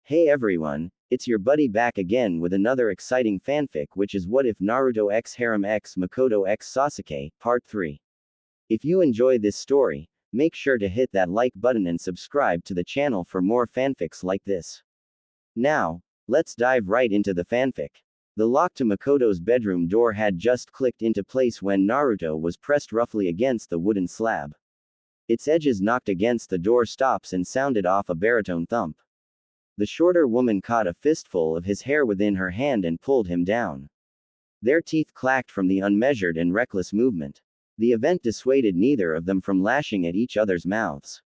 Hey everyone, it's your buddy back again with another exciting fanfic, which is What If Naruto x Harem x Mikoto x Sasuke, Part 3. If you enjoy this story, make sure to hit that like button and subscribe to the channel for more fanfics like this. Now, let's dive right into the fanfic. The lock to Mikoto's bedroom door had just clicked into place when Naruto was pressed roughly against the wooden slab. Its edges knocked against the door stops and sounded off a baritone thump. The shorter woman caught a fistful of his hair within her hand and pulled him down. Their teeth clacked from the unmeasured and reckless movement. The event dissuaded neither of them from lashing at each other's mouths.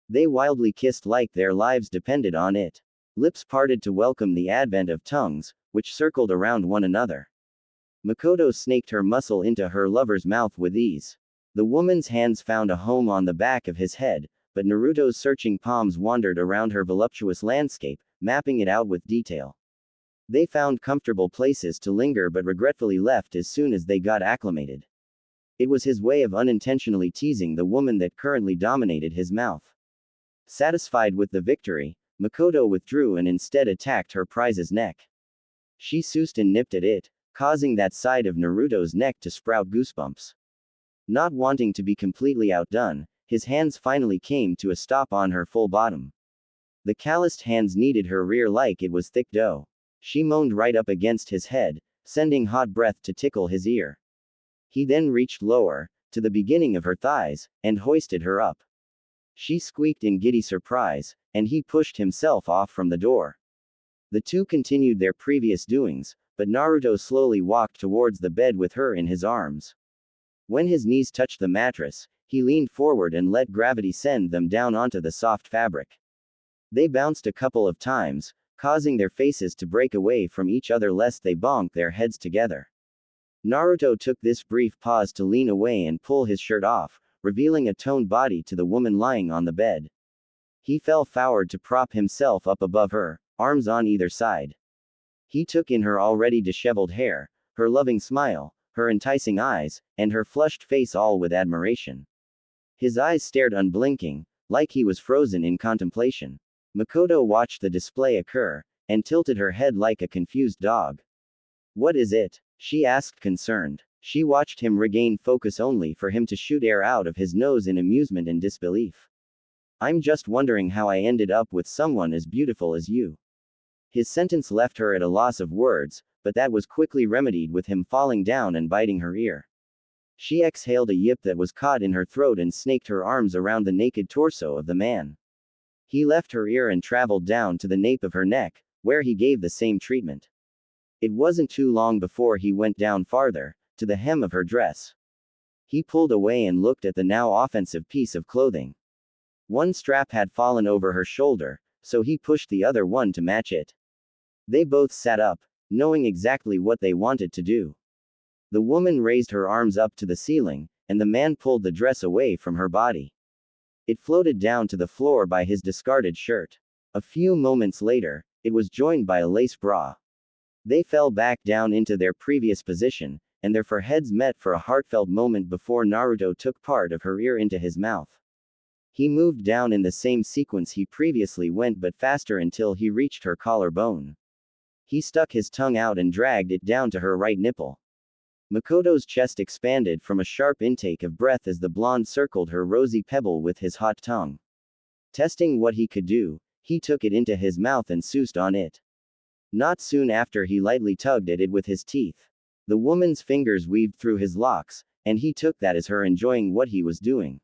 They wildly kissed like their lives depended on it. Lips parted to welcome the advent of tongues, which circled around one another. Mikoto snaked her muscle into her lover's mouth with ease. The woman's hands found a home on the back of his head, but Naruto's searching palms wandered around her voluptuous landscape, mapping it out with detail. They found comfortable places to linger but regretfully left as soon as they got acclimated. It was his way of unintentionally teasing the woman that currently dominated his mouth. Satisfied with the victory, Mikoto withdrew and instead attacked her prize's neck. She soused and nipped at it, causing that side of Naruto's neck to sprout goosebumps. Not wanting to be completely outdone, his hands finally came to a stop on her full bottom. The calloused hands kneaded her rear like it was thick dough. She moaned right up against his head, sending hot breath to tickle his ear. He then reached lower, to the beginning of her thighs, and hoisted her up. She squeaked in giddy surprise, and he pushed himself off from the door. The two continued their previous doings, but Naruto slowly walked towards the bed with her in his arms. When his knees touched the mattress, he leaned forward and let gravity send them down onto the soft fabric. They bounced a couple of times, causing their faces to break away from each other lest they bonk their heads together. Naruto took this brief pause to lean away and pull his shirt off, revealing a toned body to the woman lying on the bed. He fell forward to prop himself up above her, arms on either side. He took in her already disheveled hair, her loving smile, her enticing eyes, and her flushed face, all with admiration. His eyes stared unblinking, like he was frozen in contemplation. Mikoto watched the display occur, and tilted her head like a confused dog. "What is it?" she asked, concerned. She watched him regain focus only for him to shoot air out of his nose in amusement and disbelief. "I'm just wondering how I ended up with someone as beautiful as you." His sentence left her at a loss of words, but that was quickly remedied with him falling down and biting her ear. She exhaled a yip that was caught in her throat and snaked her arms around the naked torso of the man. He left her ear and traveled down to the nape of her neck, where he gave the same treatment. It wasn't too long before he went down farther, to the hem of her dress. He pulled away and looked at the now offensive piece of clothing. One strap had fallen over her shoulder, so he pushed the other one to match it. They both sat up, knowing exactly what they wanted to do. The woman raised her arms up to the ceiling, and the man pulled the dress away from her body. It floated down to the floor by his discarded shirt. A few moments later, it was joined by a lace bra. They fell back down into their previous position, and their foreheads met for a heartfelt moment before Naruto took part of her ear into his mouth. He moved down in the same sequence he previously went, but faster, until he reached her collarbone. He stuck his tongue out and dragged it down to her right nipple. Mikoto's chest expanded from a sharp intake of breath as the blonde circled her rosy pebble with his hot tongue. Testing what he could do, he took it into his mouth and soused on it. Not soon after, he lightly tugged at it with his teeth. The woman's fingers weaved through his locks, and he took that as her enjoying what he was doing.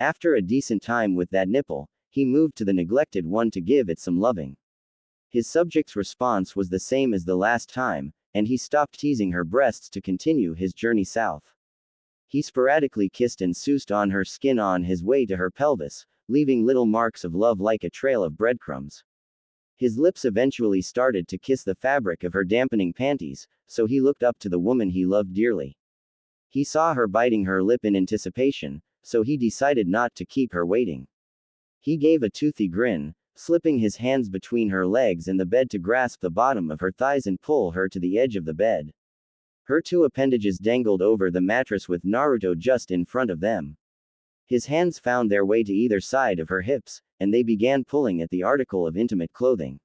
After a decent time with that nipple, he moved to the neglected one to give it some loving. His subject's response was the same as the last time, and he stopped teasing her breasts to continue his journey south. He sporadically kissed and soused on her skin on his way to her pelvis, leaving little marks of love like a trail of breadcrumbs. His lips eventually started to kiss the fabric of her dampening panties, so he looked up to the woman he loved dearly. He saw her biting her lip in anticipation, so he decided not to keep her waiting. He gave a toothy grin, slipping his hands between her legs and the bed to grasp the bottom of her thighs and pull her to the edge of the bed. Her two appendages dangled over the mattress with Naruto just in front of them. His hands found their way to either side of her hips, and they began pulling at the article of intimate clothing.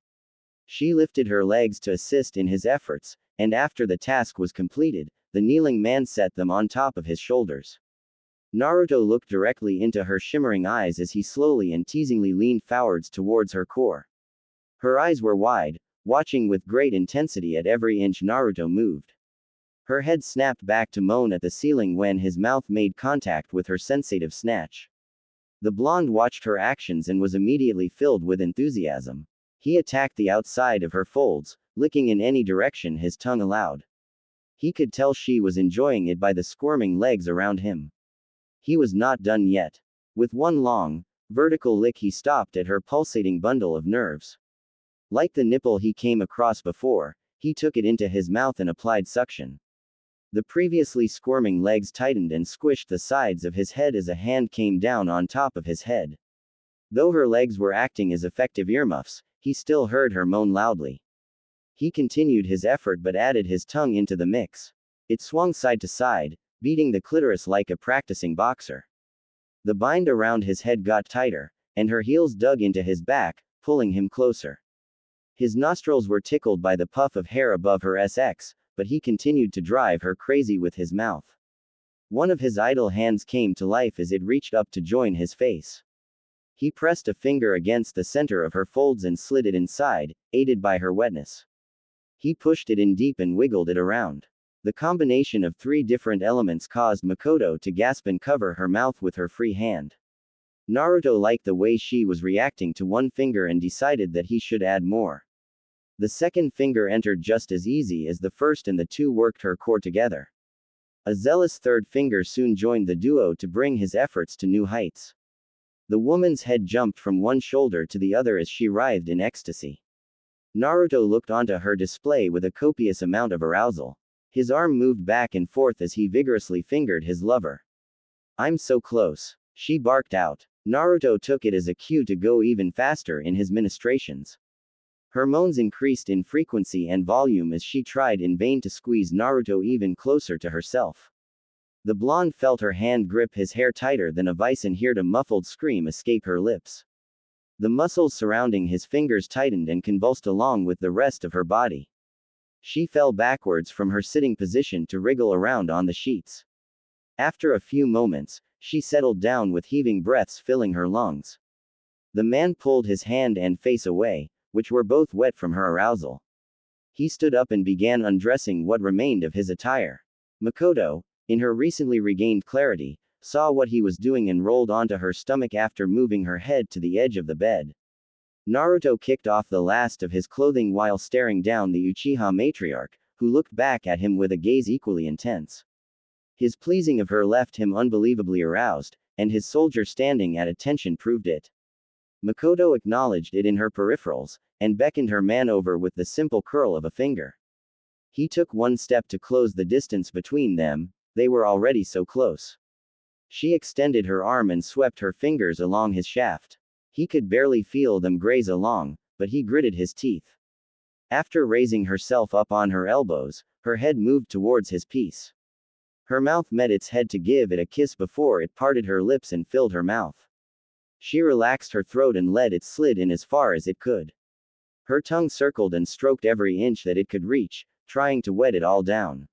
She lifted her legs to assist in his efforts, and after the task was completed, the kneeling man set them on top of his shoulders. Naruto looked directly into her shimmering eyes as he slowly and teasingly leaned forwards towards her core. Her eyes were wide, watching with great intensity at every inch Naruto moved. Her head snapped back to moan at the ceiling when his mouth made contact with her sensitive snatch. The blonde watched her actions and was immediately filled with enthusiasm. He attacked the outside of her folds, licking in any direction his tongue allowed. He could tell she was enjoying it by the squirming legs around him. He was not done yet. With one long, vertical lick he stopped at her pulsating bundle of nerves. Like the nipple he came across before, he took it into his mouth and applied suction. The previously squirming legs tightened and squished the sides of his head as a hand came down on top of his head. Though her legs were acting as effective earmuffs, he still heard her moan loudly. He continued his effort but added his tongue into the mix. It swung side to side, beating the clitoris like a practicing boxer. The bind around his head got tighter, and her heels dug into his back, pulling him closer. His nostrils were tickled by the puff of hair above her SX, but he continued to drive her crazy with his mouth. One of his idle hands came to life as it reached up to join his face. He pressed a finger against the center of her folds and slid it inside, aided by her wetness. He pushed it in deep and wiggled it around. The combination of 3 different elements caused Mikoto to gasp and cover her mouth with her free hand. Naruto liked the way she was reacting to one finger and decided that he should add more. The second finger entered just as easy as the first and the two worked her core together. A zealous third finger soon joined the duo to bring his efforts to new heights. The woman's head jumped from one shoulder to the other as she writhed in ecstasy. Naruto looked onto her display with a copious amount of arousal. His arm moved back and forth as he vigorously fingered his lover. "I'm so close," she barked out. Naruto took it as a cue to go even faster in his ministrations. Her moans increased in frequency and volume as she tried in vain to squeeze Naruto even closer to herself. The blonde felt her hand grip his hair tighter than a vice and heard a muffled scream escape her lips. The muscles surrounding his fingers tightened and convulsed along with the rest of her body. She fell backwards from her sitting position to wriggle around on the sheets. After a few moments, she settled down with heaving breaths filling her lungs. The man pulled his hand and face away, which were both wet from her arousal. He stood up and began undressing what remained of his attire. Mikoto, in her recently regained clarity, saw what he was doing and rolled onto her stomach after moving her head to the edge of the bed. Naruto kicked off the last of his clothing while staring down the Uchiha matriarch, who looked back at him with a gaze equally intense. His pleasing of her left him unbelievably aroused, and his soldier standing at attention proved it. Mikoto acknowledged it in her peripherals, and beckoned her man over with the simple curl of a finger. He took one step to close the distance between them, they were already so close. She extended her arm and swept her fingers along his shaft. He could barely feel them graze along, but he gritted his teeth. After raising herself up on her elbows, her head moved towards his piece. Her mouth met its head to give it a kiss before it parted her lips and filled her mouth. She relaxed her throat and let it slid in as far as it could. Her tongue circled and stroked every inch that it could reach, trying to wet it all down.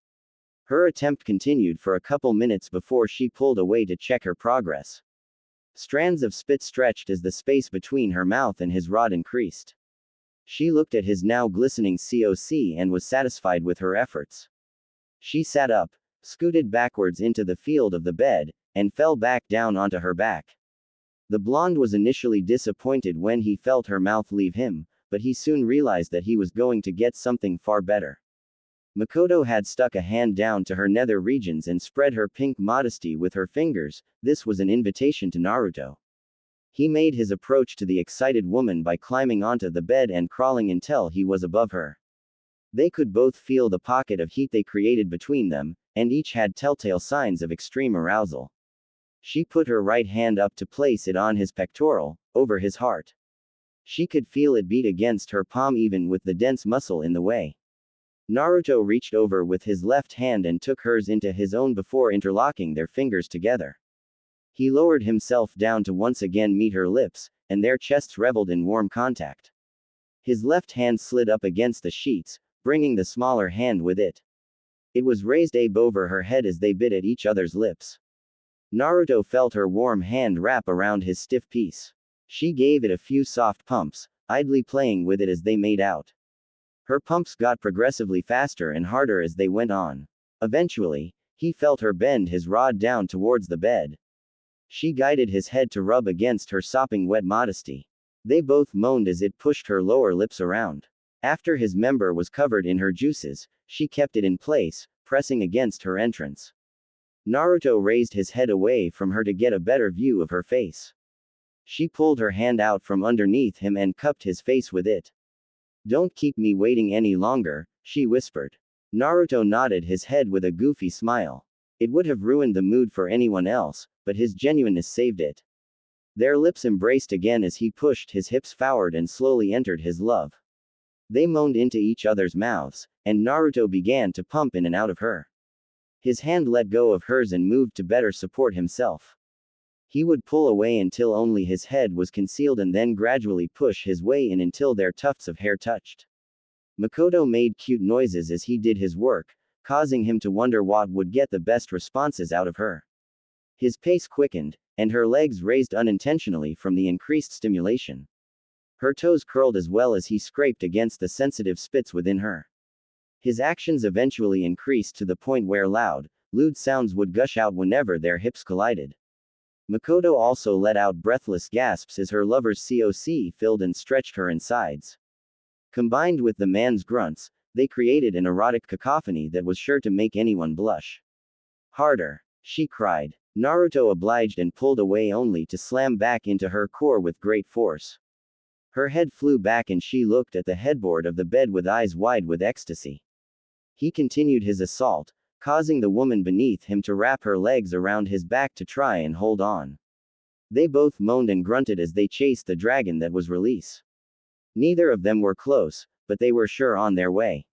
Her attempt continued for a couple minutes before she pulled away to check her progress. Strands of spit stretched as the space between her mouth and his rod increased. She looked at his now glistening COC and was satisfied with her efforts. She sat up, scooted backwards into the field of the bed, and fell back down onto her back. The blonde was initially disappointed when he felt her mouth leave him, but he soon realized that he was going to get something far better. Mikoto had stuck a hand down to her nether regions and spread her pink modesty with her fingers. This was an invitation to Naruto. He made his approach to the excited woman by climbing onto the bed and crawling until he was above her. They could both feel the pocket of heat they created between them, and each had telltale signs of extreme arousal. She put her right hand up to place it on his pectoral, over his heart. She could feel it beat against her palm even with the dense muscle in the way. Naruto reached over with his left hand and took hers into his own before interlocking their fingers together. He lowered himself down to once again meet her lips, and their chests reveled in warm contact. His left hand slid up against the sheets, bringing the smaller hand with it. It was raised above her head as they bit at each other's lips. Naruto felt her warm hand wrap around his stiff piece. She gave it a few soft pumps, idly playing with it as they made out. Her pumps got progressively faster and harder as they went on. Eventually, he felt her bend his rod down towards the bed. She guided his head to rub against her sopping wet modesty. They both moaned as it pushed her lower lips around. After his member was covered in her juices, she kept it in place, pressing against her entrance. Naruto raised his head away from her to get a better view of her face. She pulled her hand out from underneath him and cupped his face with it. "Don't keep me waiting any longer," she whispered. Naruto nodded his head with a goofy smile. It would have ruined the mood for anyone else, but his genuineness saved it. Their lips embraced again as he pushed his hips forward and slowly entered his love. They moaned into each other's mouths, and Naruto began to pump in and out of her. His hand let go of hers and moved to better support himself. He would pull away until only his head was concealed and then gradually push his way in until their tufts of hair touched. Mikoto made cute noises as he did his work, causing him to wonder what would get the best responses out of her. His pace quickened, and her legs raised unintentionally from the increased stimulation. Her toes curled as well as he scraped against the sensitive spits within her. His actions eventually increased to the point where loud, lewd sounds would gush out whenever their hips collided. Mikoto also let out breathless gasps as her lover's COC filled and stretched her insides. Combined with the man's grunts, they created an erotic cacophony that was sure to make anyone blush. "Harder!" she cried. Naruto obliged and pulled away only to slam back into her core with great force. Her head flew back and she looked at the headboard of the bed with eyes wide with ecstasy. He continued his assault, causing the woman beneath him to wrap her legs around his back to try and hold on. They both moaned and grunted as they chased the dragon that was release. Neither of them were close, but they were sure on their way.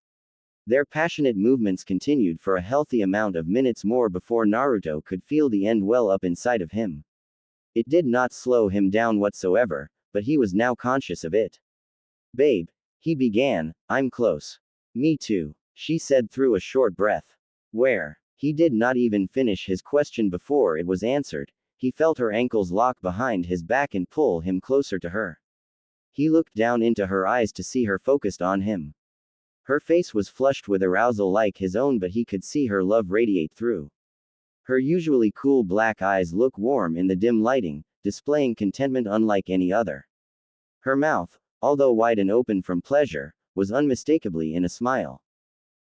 Their passionate movements continued for a healthy amount of minutes more before Naruto could feel the end well up inside of him. It did not slow him down whatsoever, but he was now conscious of it. "Babe," he began, "I'm close." "Me too," she said through a short breath. "Where?" He did not even finish his question before it was answered. He felt her ankles lock behind his back and pull him closer to her. He looked down into her eyes to see her focused on him. Her face was flushed with arousal like his own, but he could see her love radiate through. Her usually cool black eyes look warm in the dim lighting, displaying contentment unlike any other. Her mouth, although wide and open from pleasure, was unmistakably in a smile.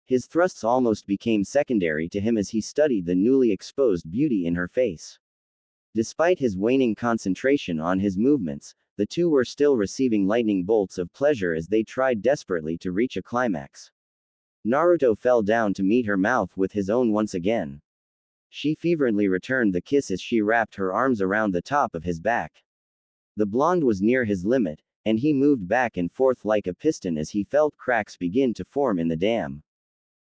His thrusts almost became secondary to him as he studied the newly exposed beauty in her face. Despite his waning concentration on his movements, the two were still receiving lightning bolts of pleasure as they tried desperately to reach a climax. Naruto fell down to meet her mouth with his own once again. She fervently returned the kiss as she wrapped her arms around the top of his back. The blonde was near his limit, and he moved back and forth like a piston as he felt cracks begin to form in the dam.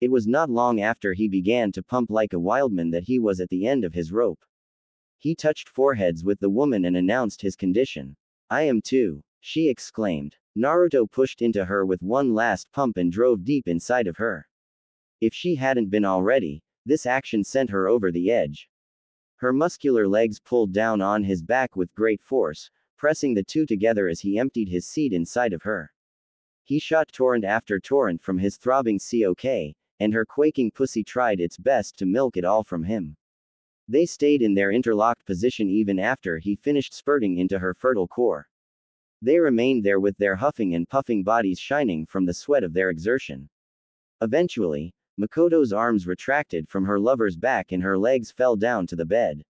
It was not long after he began to pump like a wildman that he was at the end of his rope. He touched foreheads with the woman and announced his condition. "I am too," she exclaimed. Naruto pushed into her with one last pump and drove deep inside of her. If she hadn't been already, this action sent her over the edge. Her muscular legs pulled down on his back with great force, pressing the two together as he emptied his seed inside of her. He shot torrent after torrent from his throbbing COK, and her quaking pussy tried its best to milk it all from him. They stayed in their interlocked position even after he finished spurting into her fertile core. They remained there with their huffing and puffing bodies shining from the sweat of their exertion. Eventually, Mikoto's arms retracted from her lover's back and her legs fell down to the bed.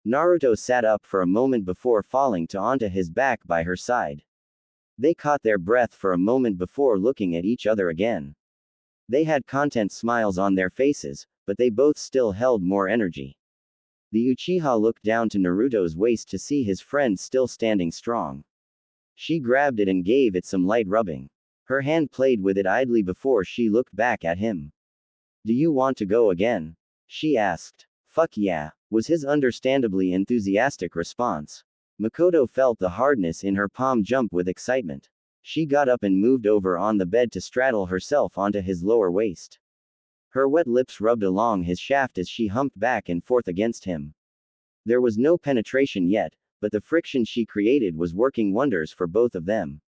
Naruto sat up for a moment before falling onto his back by her side. They caught their breath for a moment before looking at each other again. They had content smiles on their faces, but they both still held more energy. The Uchiha looked down to Naruto's waist to see his friend still standing strong. She grabbed it and gave it some light rubbing. Her hand played with it idly before she looked back at him. "Do you want to go again?" she asked. "Fuck yeah," was his understandably enthusiastic response. Mikoto felt the hardness in her palm jump with excitement. She got up and moved over on the bed to straddle herself onto his lower waist. Her wet lips rubbed along his shaft as she humped back and forth against him. There was no penetration yet, but the friction she created was working wonders for both of them.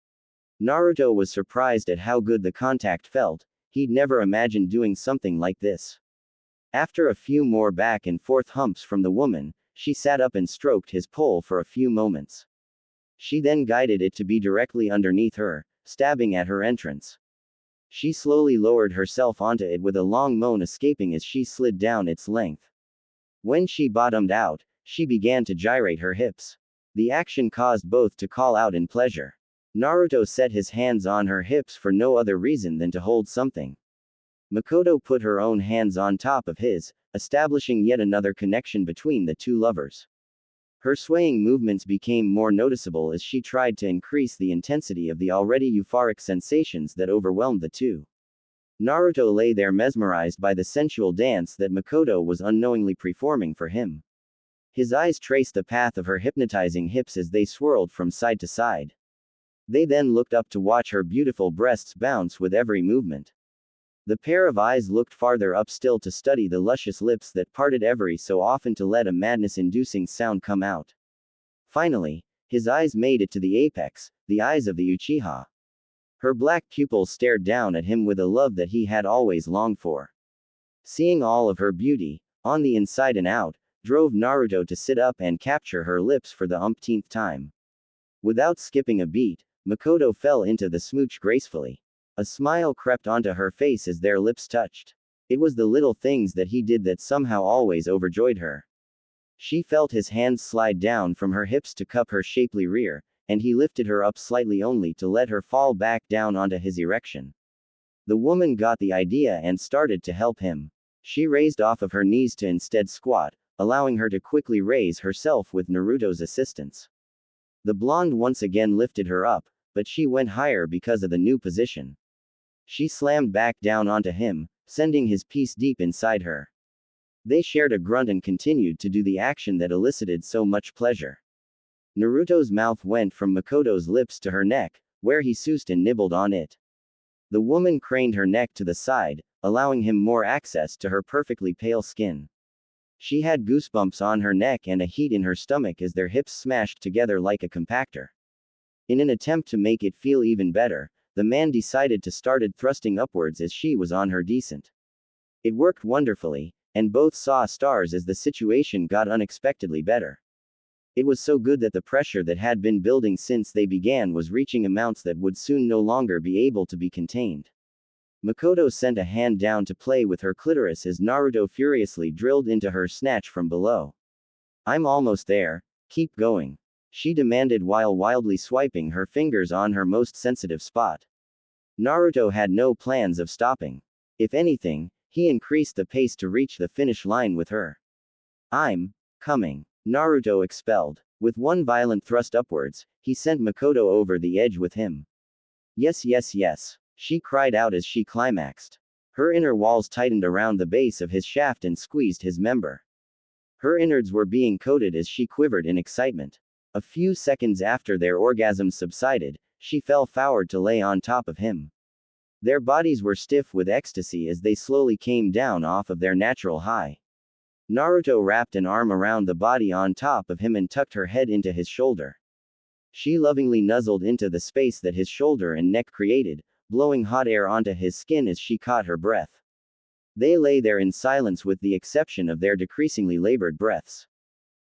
Naruto was surprised at how good the contact felt. He'd never imagined doing something like this. After a few more back and forth humps from the woman, she sat up and stroked his pole for a few moments. She then guided it to be directly underneath her, stabbing at her entrance. She slowly lowered herself onto it with a long moan escaping as she slid down its length. When she bottomed out, she began to gyrate her hips. The action caused both to call out in pleasure. Naruto set his hands on her hips for no other reason than to hold something. Mikoto put her own hands on top of his, establishing yet another connection between the two lovers. Her swaying movements became more noticeable as she tried to increase the intensity of the already euphoric sensations that overwhelmed the two. Naruto lay there mesmerized by the sensual dance that Mikoto was unknowingly performing for him. His eyes traced the path of her hypnotizing hips as they swirled from side to side. They then looked up to watch her beautiful breasts bounce with every movement. The pair of eyes looked farther up still to study the luscious lips that parted every so often to let a madness-inducing sound come out. Finally, his eyes made it to the apex, the eyes of the Uchiha. Her black pupils stared down at him with a love that he had always longed for. Seeing all of her beauty, on the inside and out, drove Naruto to sit up and capture her lips for the umpteenth time. Without skipping a beat, Mikoto fell into the smooch gracefully. A smile crept onto her face as their lips touched. It was the little things that he did that somehow always overjoyed her. She felt his hands slide down from her hips to cup her shapely rear, and he lifted her up slightly only to let her fall back down onto his erection. The woman got the idea and started to help him. She raised off of her knees to instead squat, allowing her to quickly raise herself with Naruto's assistance. The blonde once again lifted her up, but she went higher because of the new position. She slammed back down onto him, sending his piece deep inside her. They shared a grunt and continued to do the action that elicited so much pleasure. Naruto's mouth went from Mikoto's lips to her neck, where he soused and nibbled on it. The woman craned her neck to the side, allowing him more access to her perfectly pale skin. She had goosebumps on her neck and a heat in her stomach as their hips smashed together like a compactor. In an attempt to make it feel even better, the man decided to started thrusting upwards as she was on her descent. It worked wonderfully, and both saw stars as the situation got unexpectedly better. It was so good that the pressure that had been building since they began was reaching amounts that would soon no longer be able to be contained. Mikoto sent a hand down to play with her clitoris as Naruto furiously drilled into her snatch from below. "I'm almost there, keep going," she demanded while wildly swiping her fingers on her most sensitive spot. Naruto had no plans of stopping. If anything, he increased the pace to reach the finish line with her. "I'm coming," Naruto expelled. With one violent thrust upwards, he sent Mikoto over the edge with him. "Yes, yes, yes," she cried out as she climaxed. Her inner walls tightened around the base of his shaft and squeezed his member. Her innards were being coated as she quivered in excitement. A few seconds after their orgasms subsided, she fell forward to lay on top of him. Their bodies were stiff with ecstasy as they slowly came down off of their natural high. Naruto wrapped an arm around the body on top of him and tucked her head into his shoulder. She lovingly nuzzled into the space that his shoulder and neck created, blowing hot air onto his skin as she caught her breath. They lay there in silence with the exception of their decreasingly labored breaths.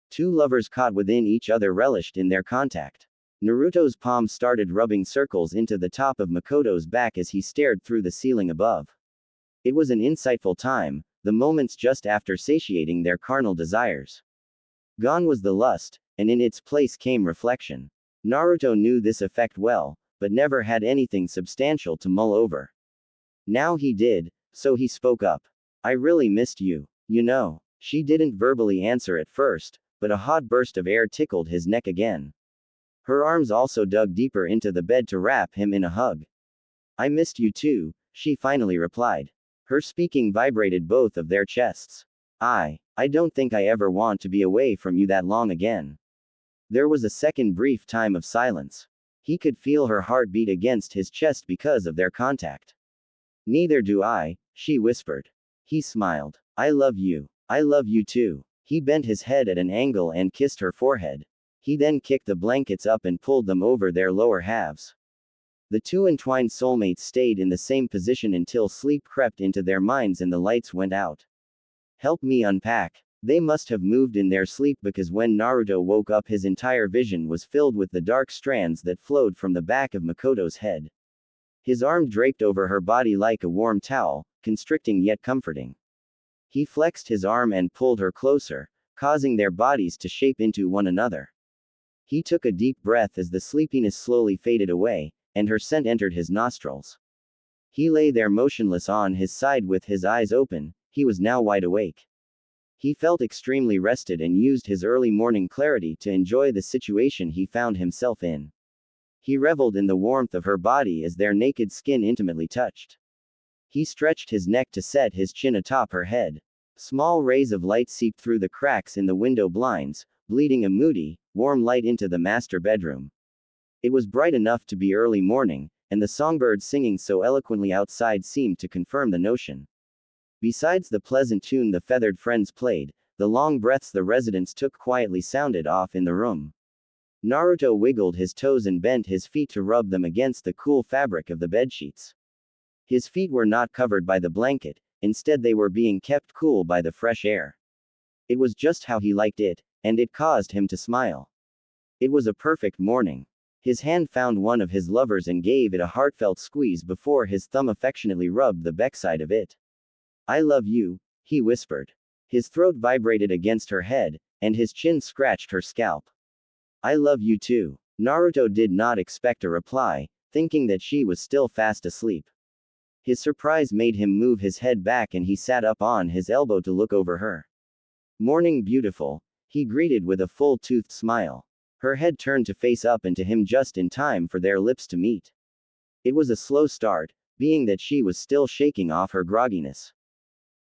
Two lovers caught within each other relished in their contact. Naruto's palm started rubbing circles into the top of Mikoto's back as he stared through the ceiling above. It was an insightful time, the moments just after satiating their carnal desires. Gone was the lust, and in its place came reflection. Naruto knew this effect well, but never had anything substantial to mull over. Now he did, so he spoke up. "I really missed you, you know." She didn't verbally answer at first, but a hot burst of air tickled his neck again. Her arms also dug deeper into the bed to wrap him in a hug. "I missed you too," she finally replied. Her speaking vibrated both of their chests. I don't think I ever want to be away from you that long again." There was a second brief time of silence. He could feel her heart beat against his chest because of their contact. Neither do I, she whispered. He smiled. I love you. I love you too. He bent his head at an angle and kissed her forehead. He then kicked the blankets up and pulled them over their lower halves. The two entwined soulmates stayed in the same position until sleep crept into their minds and the lights went out. Help me unpack. They must have moved in their sleep because when Naruto woke up his entire vision was filled with the dark strands that flowed from the back of Mikoto's head. His arm draped over her body like a warm towel, constricting yet comforting. He flexed his arm and pulled her closer, causing their bodies to shape into one another. He took a deep breath as the sleepiness slowly faded away, and her scent entered his nostrils. He lay there motionless on his side with his eyes open. He was now wide awake. He felt extremely rested and used his early morning clarity to enjoy the situation he found himself in. He reveled in the warmth of her body as their naked skin intimately touched. He stretched his neck to set his chin atop her head. Small rays of light seeped through the cracks in the window blinds, bleeding a moody, warm light into the master bedroom. It was bright enough to be early morning, and the songbirds singing so eloquently outside seemed to confirm the notion. Besides the pleasant tune the feathered friends played, the long breaths the residents took quietly sounded off in the room. Naruto wiggled his toes and bent his feet to rub them against the cool fabric of the bedsheets. His feet were not covered by the blanket, instead they were being kept cool by the fresh air. It was just how he liked it, and it caused him to smile. It was a perfect morning. His hand found one of his lovers and gave it a heartfelt squeeze before his thumb affectionately rubbed the backside of it. I love you, he whispered. His throat vibrated against her head, and his chin scratched her scalp. I love you too. Naruto did not expect a reply, thinking that she was still fast asleep. His surprise made him move his head back and he sat up on his elbow to look over her. Morning beautiful, he greeted with a full-toothed smile. Her head turned to face up and to him just in time for their lips to meet. It was a slow start, being that she was still shaking off her grogginess.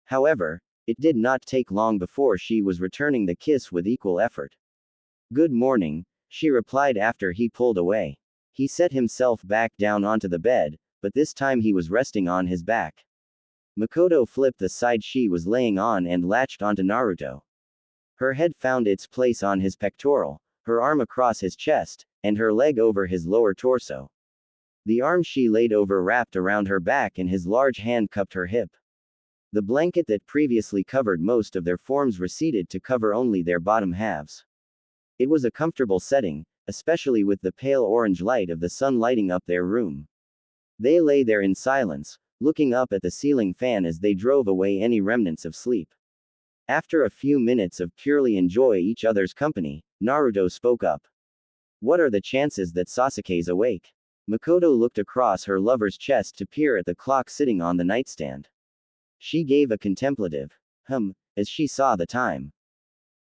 However, it did not take long before she was returning the kiss with equal effort. Good morning, she replied after he pulled away. He set himself back down onto the bed, but this time he was resting on his back. Mikoto flipped the side she was laying on and latched onto Naruto. Her head found its place on his pectoral, her arm across his chest, and her leg over his lower torso. The arm she laid over wrapped around her back and his large hand cupped her hip. The blanket that previously covered most of their forms receded to cover only their bottom halves. It was a comfortable setting, especially with the pale orange light of the sun lighting up their room. They lay there in silence, looking up at the ceiling fan as they drove away any remnants of sleep. After a few minutes of purely enjoy each other's company, Naruto spoke up. What are the chances that Sasuke's awake? Mikoto looked across her lover's chest to peer at the clock sitting on the nightstand. She gave a contemplative as she saw the time.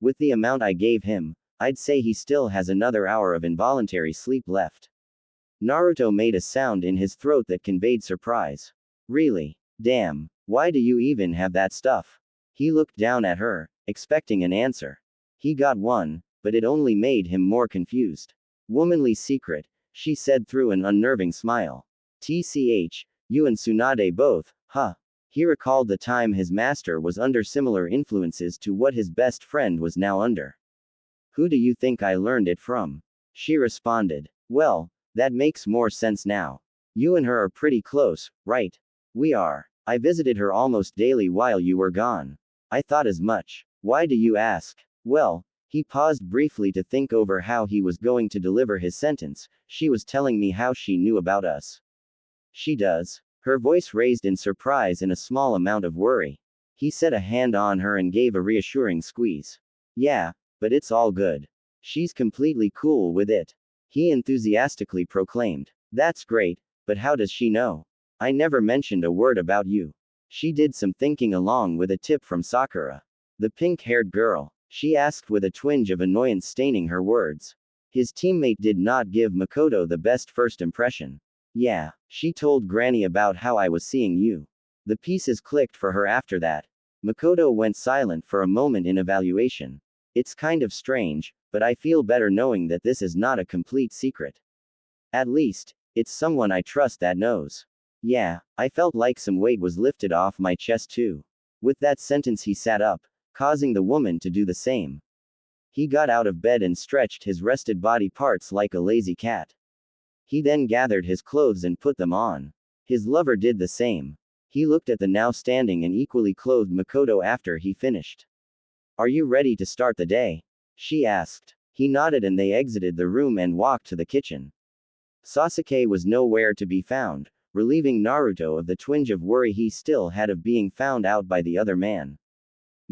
With the amount I gave him, I'd say he still has another hour of involuntary sleep left. Naruto made a sound in his throat that conveyed surprise. Really? Damn. Why do you even have that stuff? He looked down at her, expecting an answer. He got one, but it only made him more confused. Womanly secret, she said through an unnerving smile. TCH, you and Tsunade both, huh? He recalled the time his master was under similar influences to what his best friend was now under. Who do you think I learned it from? She responded. Well, that makes more sense now. You and her are pretty close, right? We are. I visited her almost daily while you were gone. I thought as much. Why do you ask? Well, he paused briefly to think over how he was going to deliver his sentence. She was telling me how she knew about us. She does. Her voice raised in surprise and a small amount of worry. He set a hand on her and gave a reassuring squeeze. Yeah, but it's all good. She's completely cool with it. He enthusiastically proclaimed. That's great, but how does she know? I never mentioned a word about you. She did some thinking along with a tip from Sakura. The pink-haired girl, she asked with a twinge of annoyance staining her words. His teammate did not give Mikoto the best first impression. Yeah, she told Granny about how I was seeing you. The pieces clicked for her after that. Mikoto went silent for a moment in evaluation. It's kind of strange, but I feel better knowing that this is not a complete secret. At least, it's someone I trust that knows. Yeah, I felt like some weight was lifted off my chest too. With that sentence he sat up, causing the woman to do the same. He got out of bed and stretched his rested body parts like a lazy cat. He then gathered his clothes and put them on. His lover did the same. He looked at the now standing and equally clothed Mikoto after he finished. Are you ready to start the day? She asked. He nodded and they exited the room and walked to the kitchen. Sasuke was nowhere to be found, relieving Naruto of the twinge of worry he still had of being found out by the other man.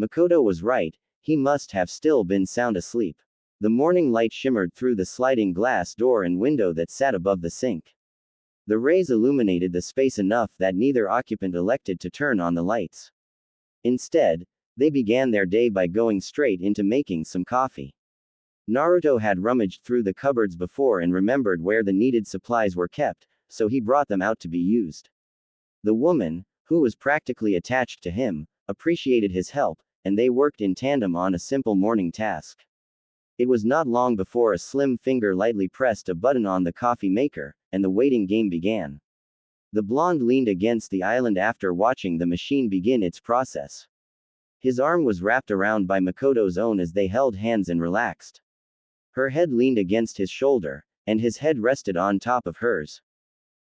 Mikoto was right, he must have still been sound asleep. The morning light shimmered through the sliding glass door and window that sat above the sink. The rays illuminated the space enough that neither occupant elected to turn on the lights. Instead, they began their day by going straight into making some coffee. Naruto had rummaged through the cupboards before and remembered where the needed supplies were kept, so he brought them out to be used. The woman, who was practically attached to him, appreciated his help, and they worked in tandem on a simple morning task. It was not long before a slim finger lightly pressed a button on the coffee maker, and the waiting game began. The blonde leaned against the island after watching the machine begin its process. His arm was wrapped around by Mikoto's own as they held hands and relaxed. Her head leaned against his shoulder, and his head rested on top of hers.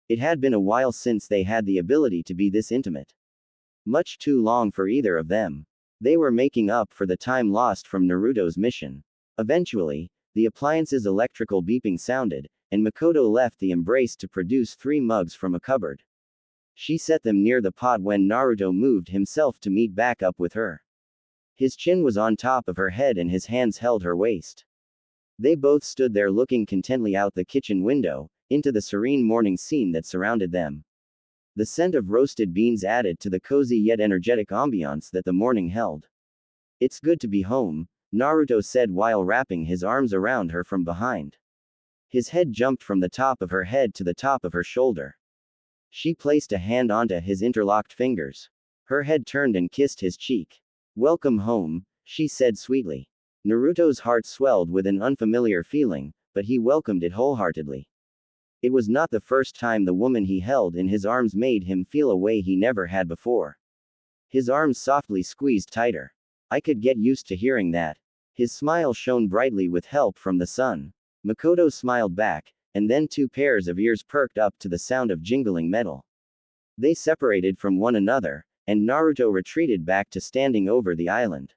It had been a while since they had the ability to be this intimate. Much too long for either of them. They were making up for the time lost from Naruto's mission. Eventually, the appliance's electrical beeping sounded, and Mikoto left the embrace to produce 3 mugs from a cupboard. She set them near the pot when Naruto moved himself to meet back up with her. His chin was on top of her head and his hands held her waist. They both stood there looking contently out the kitchen window, into the serene morning scene that surrounded them. The scent of roasted beans added to the cozy yet energetic ambiance that the morning held. It's good to be home, Naruto said while wrapping his arms around her from behind. His head jumped from the top of her head to the top of her shoulder. She placed a hand onto his interlocked fingers. Her head turned and kissed his cheek. Welcome home, she said sweetly. Naruto's heart swelled with an unfamiliar feeling, but he welcomed it wholeheartedly. It was not the first time the woman he held in his arms made him feel a way he never had before. His arms softly squeezed tighter. I could get used to hearing that. His smile shone brightly with help from the sun. Mikoto smiled back, and then 2 pairs of ears perked up to the sound of jingling metal. They separated from one another, and Naruto retreated back to standing over the island.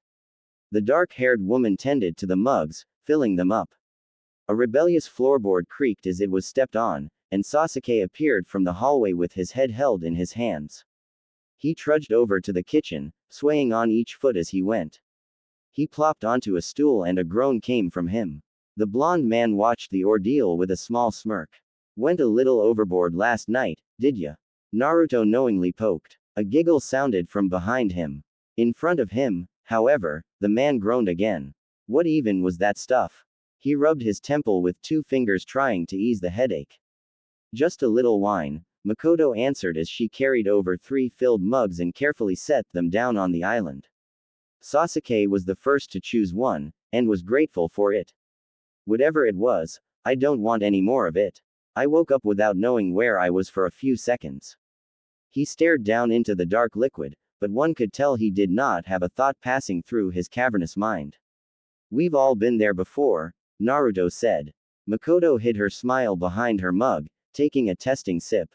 The dark-haired woman tended to the mugs, filling them up. A rebellious floorboard creaked as it was stepped on, and Sasuke appeared from the hallway with his head held in his hands. He trudged over to the kitchen, swaying on each foot as he went. He plopped onto a stool and a groan came from him. The blonde man watched the ordeal with a small smirk. Went a little overboard last night, did ya? Naruto knowingly poked. A giggle sounded from behind him. In front of him, however, the man groaned again. What even was that stuff? He rubbed his temple with 2 fingers trying to ease the headache. Just a little wine, Mikoto answered as she carried over 3 filled mugs and carefully set them down on the island. Sasuke was the first to choose one, and was grateful for it. Whatever it was, I don't want any more of it. I woke up without knowing where I was for a few seconds. He stared down into the dark liquid, but one could tell he did not have a thought passing through his cavernous mind. We've all been there before, Naruto said. Mikoto hid her smile behind her mug, taking a testing sip.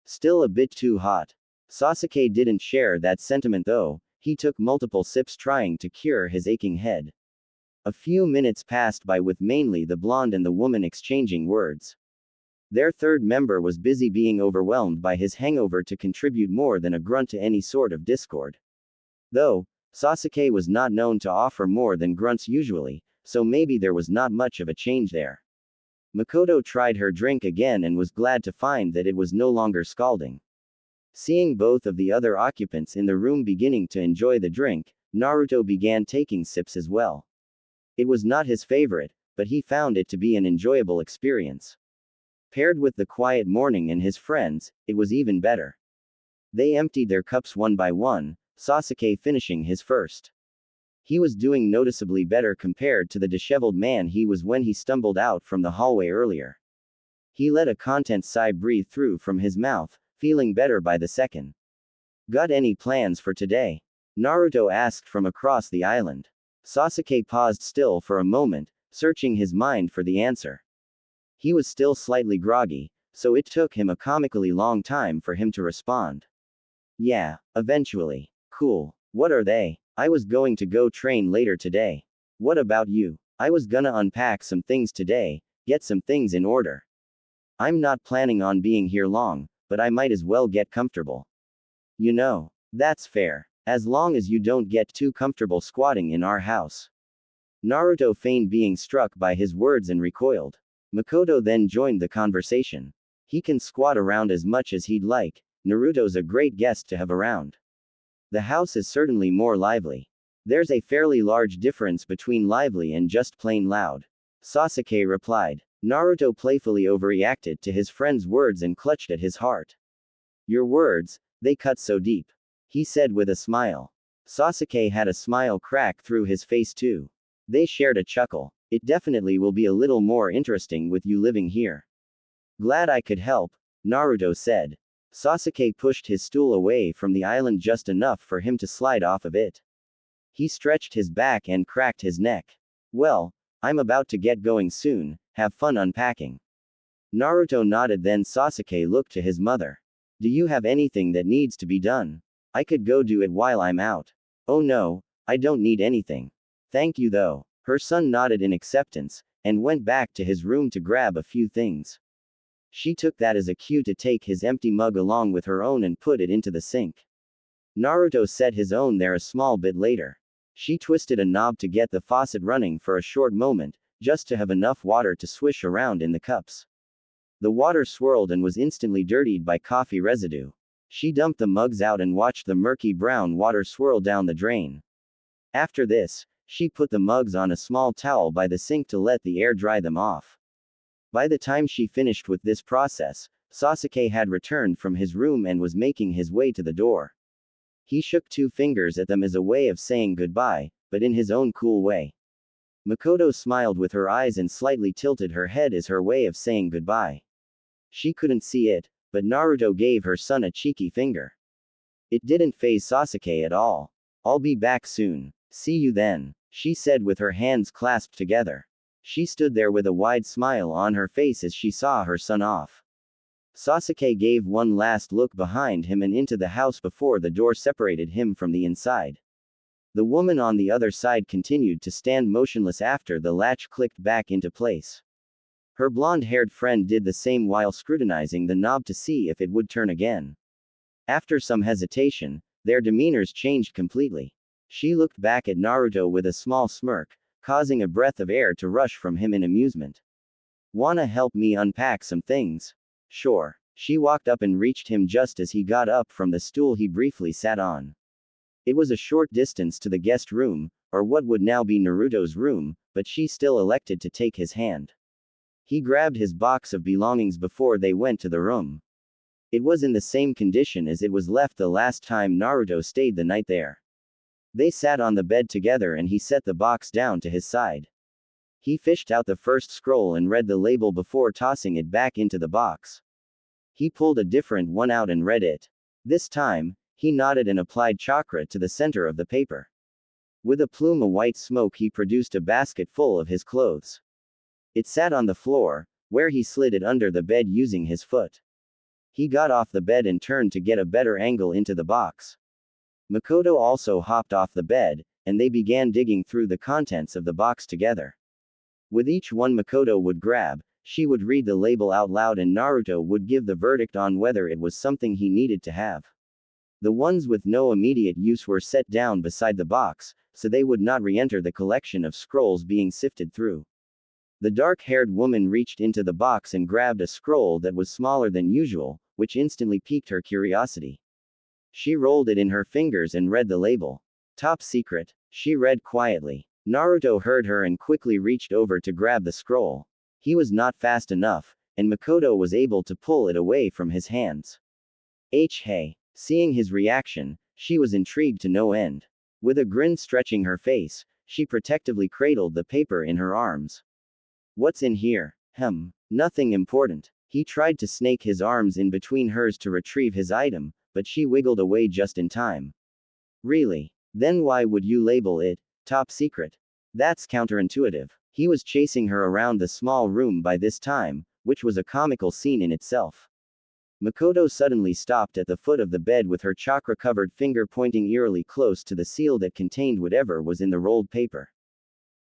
Still a bit too hot. Sasuke didn't share that sentiment though, he took multiple sips trying to cure his aching head. A few minutes passed by with mainly the blonde and the woman exchanging words. Their third member was busy being overwhelmed by his hangover to contribute more than a grunt to any sort of discord. Though, Sasuke was not known to offer more than grunts usually, so maybe there was not much of a change there. Mikoto tried her drink again and was glad to find that it was no longer scalding. Seeing both of the other occupants in the room beginning to enjoy the drink, Naruto began taking sips as well. It was not his favorite, but he found it to be an enjoyable experience. Paired with the quiet morning and his friends, it was even better. They emptied their cups one by one, Sasuke finishing his first. He was doing noticeably better compared to the disheveled man he was when he stumbled out from the hallway earlier. He let a content sigh breathe through from his mouth, feeling better by the second. Got any plans for today? Naruto asked from across the island. Sasuke paused still for a moment, searching his mind for the answer. He was still slightly groggy, so it took him a comically long time for him to respond. Yeah, eventually. Cool. What are they? I was going to go train later today. What about you? I was gonna unpack some things today, get some things in order. I'm not planning on being here long, but I might as well get comfortable. You know, that's fair. As long as you don't get too comfortable squatting in our house. Naruto feigned being struck by his words and recoiled. Mikoto then joined the conversation. He can squat around as much as he'd like. Naruto's a great guest to have around. The house is certainly more lively. There's a fairly large difference between lively and just plain loud. Sasuke replied. Naruto playfully overreacted to his friend's words and clutched at his heart. Your words, they cut so deep. He said with a smile. Sasuke had a smile crack through his face too. They shared a chuckle. It definitely will be a little more interesting with you living here. Glad I could help, Naruto said. Sasuke pushed his stool away from the island just enough for him to slide off of it. He stretched his back and cracked his neck. Well, I'm about to get going soon, have fun unpacking. Naruto nodded, then Sasuke looked to his mother. Do you have anything that needs to be done? I could go do it while I'm out. Oh no, I don't need anything. Thank you though. Her son nodded in acceptance, and went back to his room to grab a few things. She took that as a cue to take his empty mug along with her own and put it into the sink. Naruto set his own there a small bit later. She twisted a knob to get the faucet running for a short moment, just to have enough water to swish around in the cups. The water swirled and was instantly dirtied by coffee residue. She dumped the mugs out and watched the murky brown water swirl down the drain. After this, she put the mugs on a small towel by the sink to let the air dry them off. By the time she finished with this process, Sasuke had returned from his room and was making his way to the door. He shook 2 fingers at them as a way of saying goodbye, but in his own cool way. Mikoto smiled with her eyes and slightly tilted her head as her way of saying goodbye. She couldn't see it, but Naruto gave her son a cheeky finger. It didn't faze Sasuke at all. I'll be back soon. See you then, she said with her hands clasped together. She stood there with a wide smile on her face as she saw her son off. Sasuke gave one last look behind him and into the house before the door separated him from the inside. The woman on the other side continued to stand motionless after the latch clicked back into place. Her blonde-haired friend did the same while scrutinizing the knob to see if it would turn again. After some hesitation, their demeanors changed completely. She looked back at Naruto with a small smirk, causing a breath of air to rush from him in amusement. Wanna help me unpack some things? Sure. She walked up and reached him just as he got up from the stool he briefly sat on. It was a short distance to the guest room, or what would now be Naruto's room, but she still elected to take his hand. He grabbed his box of belongings before they went to the room. It was in the same condition as it was left the last time Naruto stayed the night there. They sat on the bed together and he set the box down to his side. He fished out the first scroll and read the label before tossing it back into the box. He pulled a different one out and read it. This time, he nodded and applied chakra to the center of the paper. With a plume of white smoke he produced a basket full of his clothes. It sat on the floor, where he slid it under the bed using his foot. He got off the bed and turned to get a better angle into the box. Mikoto also hopped off the bed, and they began digging through the contents of the box together. With each one Mikoto would grab, she would read the label out loud and Naruto would give the verdict on whether it was something he needed to have. The ones with no immediate use were set down beside the box, so they would not re-enter the collection of scrolls being sifted through. The dark-haired woman reached into the box and grabbed a scroll that was smaller than usual, which instantly piqued her curiosity. She rolled it in her fingers and read the label. Top secret, she read quietly. Naruto heard her and quickly reached over to grab the scroll. He was not fast enough, and Mikoto was able to pull it away from his hands. Hey. Seeing his reaction, she was intrigued to no end. With a grin stretching her face, she protectively cradled the paper in her arms. What's in here? Nothing important. He tried to snake his arms in between hers to retrieve his item, but she wiggled away just in time. Really? Then why would you label it top secret? That's counterintuitive. He was chasing her around the small room by this time, which was a comical scene in itself. Mikoto suddenly stopped at the foot of the bed with her chakra-covered finger pointing eerily close to the seal that contained whatever was in the rolled paper.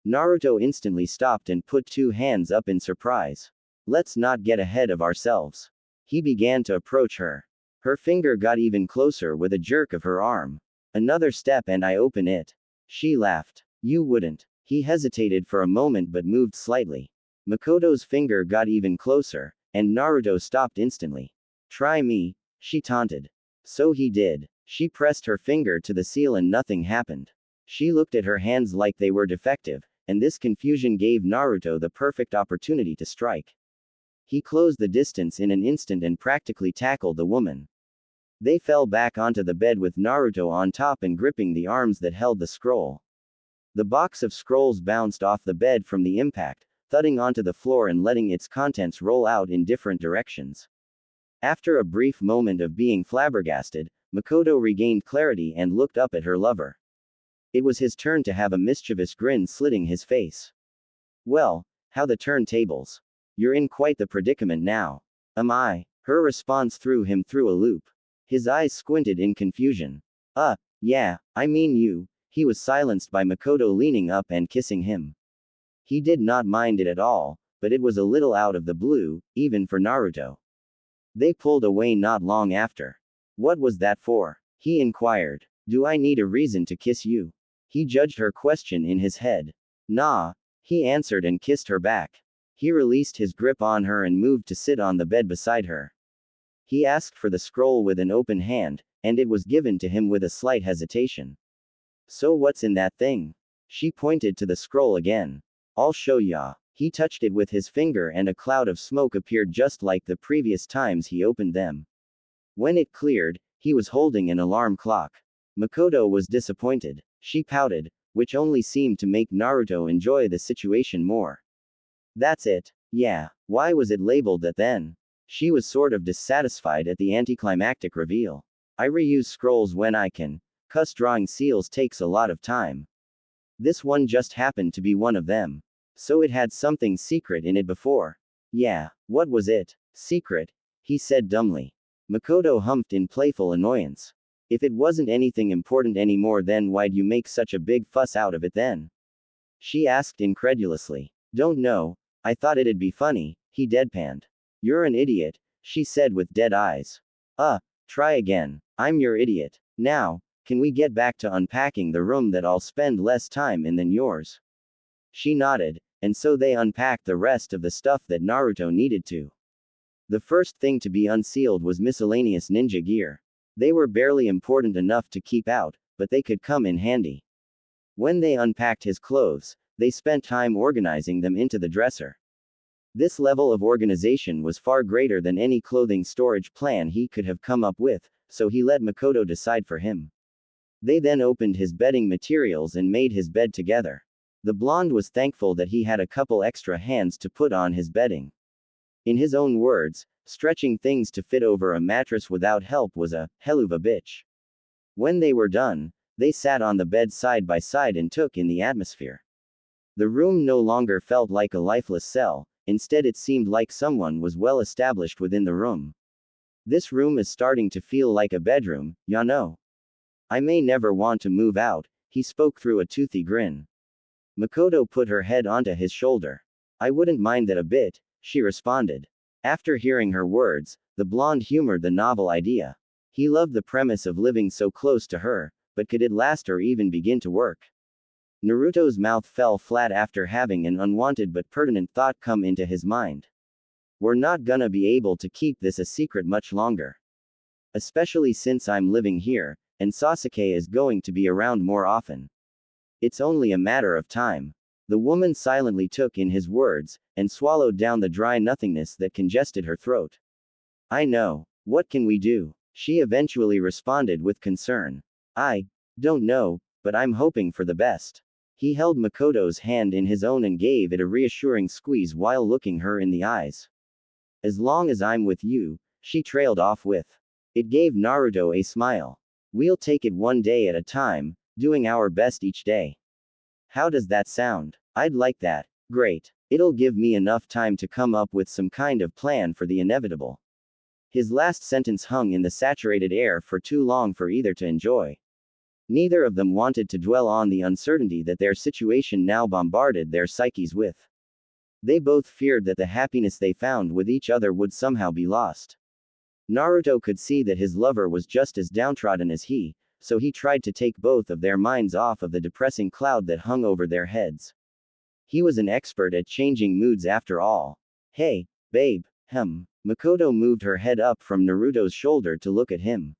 Naruto instantly stopped and put two hands up in surprise. Let's not get ahead of ourselves. He began to approach her. Her finger got even closer with a jerk of her arm. Another step and I open it. She laughed. You wouldn't. He hesitated for a moment but moved slightly. Mikoto's finger got even closer, and Naruto stopped instantly. Try me, she taunted. So he did. She pressed her finger to the seal and nothing happened. She looked at her hands like they were defective, and this confusion gave Naruto the perfect opportunity to strike. He closed the distance in an instant and practically tackled the woman. They fell back onto the bed with Naruto on top and gripping the arms that held the scroll. The box of scrolls bounced off the bed from the impact, thudding onto the floor and letting its contents roll out in different directions. After a brief moment of being flabbergasted, Mikoto regained clarity and looked up at her lover. It was his turn to have a mischievous grin slitting his face. Well, how the turntables. You're in quite the predicament now. Am I? Her response threw him through a loop. His eyes squinted in confusion. Yeah, I mean you. He was silenced by Mikoto leaning up and kissing him. He did not mind it at all, but it was a little out of the blue, even for Naruto. They pulled away not long after. What was that for? He inquired. Do I need a reason to kiss you? He judged her question in his head. Nah, he answered and kissed her back. He released his grip on her and moved to sit on the bed beside her. He asked for the scroll with an open hand, and it was given to him with a slight hesitation. So what's in that thing? She pointed to the scroll again. I'll show ya. He touched it with his finger and a cloud of smoke appeared just like the previous times he opened them. When it cleared, he was holding an alarm clock. Mikoto was disappointed. She pouted, which only seemed to make Naruto enjoy the situation more. That's it. Yeah, why was it labeled that then? She was sort of dissatisfied at the anticlimactic reveal. I reuse scrolls when I can. 'Cause drawing seals takes a lot of time. This one just happened to be one of them. So it had something secret in it before. Yeah, what was it? Secret? He said dumbly. Mikoto humphed in playful annoyance. If it wasn't anything important anymore, then why'd you make such a big fuss out of it then? She asked incredulously. Don't know, I thought it'd be funny, he deadpanned. You're an idiot, she said with dead eyes. Try again. I'm your idiot. Now, can we get back to unpacking the room that I'll spend less time in than yours? She nodded, and so they unpacked the rest of the stuff that Naruto needed to. The first thing to be unsealed was miscellaneous ninja gear. They were barely important enough to keep out, but they could come in handy. When they unpacked his clothes, they spent time organizing them into the dresser. This level of organization was far greater than any clothing storage plan he could have come up with, so he let Mikoto decide for him. They then opened his bedding materials and made his bed together. The blonde was thankful that he had a couple extra hands to put on his bedding. In his own words, stretching things to fit over a mattress without help was a hell of a bitch. When they were done, they sat on the bed side by side and took in the atmosphere. The room no longer felt like a lifeless cell, instead it seemed like someone was well established within the room. This room is starting to feel like a bedroom, ya know. I may never want to move out, he spoke through a toothy grin. Mikoto put her head onto his shoulder. I wouldn't mind that a bit, she responded. After hearing her words, the blonde humored the novel idea. He loved the premise of living so close to her, but could it last or even begin to work? Naruto's mouth fell flat after having an unwanted but pertinent thought come into his mind. We're not gonna be able to keep this a secret much longer. Especially since I'm living here, and Sasuke is going to be around more often. It's only a matter of time. The woman silently took in his words, and swallowed down the dry nothingness that congested her throat. I know. What can we do? She eventually responded with concern. I don't know, but I'm hoping for the best. He held Mikoto's hand in his own and gave it a reassuring squeeze while looking her in the eyes. As long as I'm with you, she trailed off with. It gave Naruto a smile. We'll take it one day at a time, doing our best each day. How does that sound? I'd like that. Great. It'll give me enough time to come up with some kind of plan for the inevitable. His last sentence hung in the saturated air for too long for either to enjoy. Neither of them wanted to dwell on the uncertainty that their situation now bombarded their psyches with. They both feared that the happiness they found with each other would somehow be lost. Naruto could see that his lover was just as downtrodden as he, so he tried to take both of their minds off of the depressing cloud that hung over their heads. He was an expert at changing moods after all. Hey, babe, Mikoto moved her head up from Naruto's shoulder to look at him.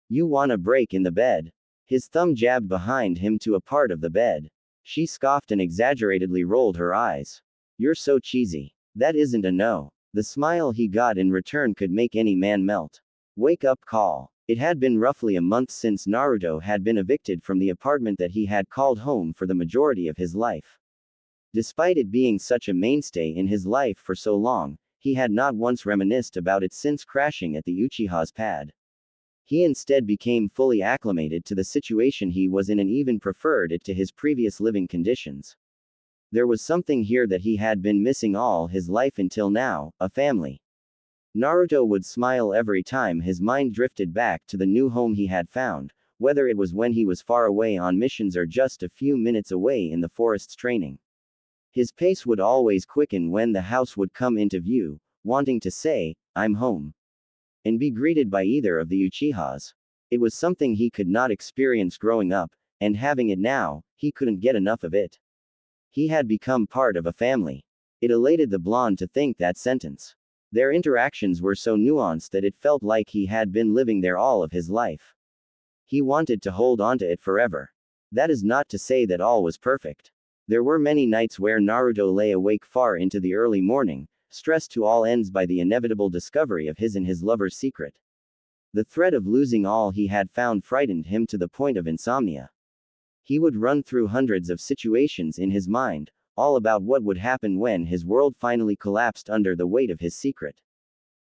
You want a break in the bed? His thumb jabbed behind him to a part of the bed. She scoffed and exaggeratedly rolled her eyes. You're so cheesy. That isn't a no. The smile he got in return could make any man melt. Wake up call. It had been roughly a month since Naruto had been evicted from the apartment that he had called home for the majority of his life. Despite it being such a mainstay in his life for so long, he had not once reminisced about it since crashing at the Uchiha's pad. He instead became fully acclimated to the situation he was in and even preferred it to his previous living conditions. There was something here that he had been missing all his life until now, a family. Naruto would smile every time his mind drifted back to the new home he had found, whether it was when he was far away on missions or just a few minutes away in the forest's training. His pace would always quicken when the house would come into view, wanting to say, I'm home, and be greeted by either of the Uchihas. It was something he could not experience growing up, and having it now, he couldn't get enough of it. He had become part of a family. It elated the blonde to think that sentence. Their interactions were so nuanced that it felt like he had been living there all of his life. He wanted to hold onto it forever. That is not to say that all was perfect. There were many nights where Naruto lay awake far into the early morning, stressed to all ends by the inevitable discovery of his and his lover's secret. The threat of losing all he had found frightened him to the point of insomnia. He would run through hundreds of situations in his mind, all about what would happen when his world finally collapsed under the weight of his secret.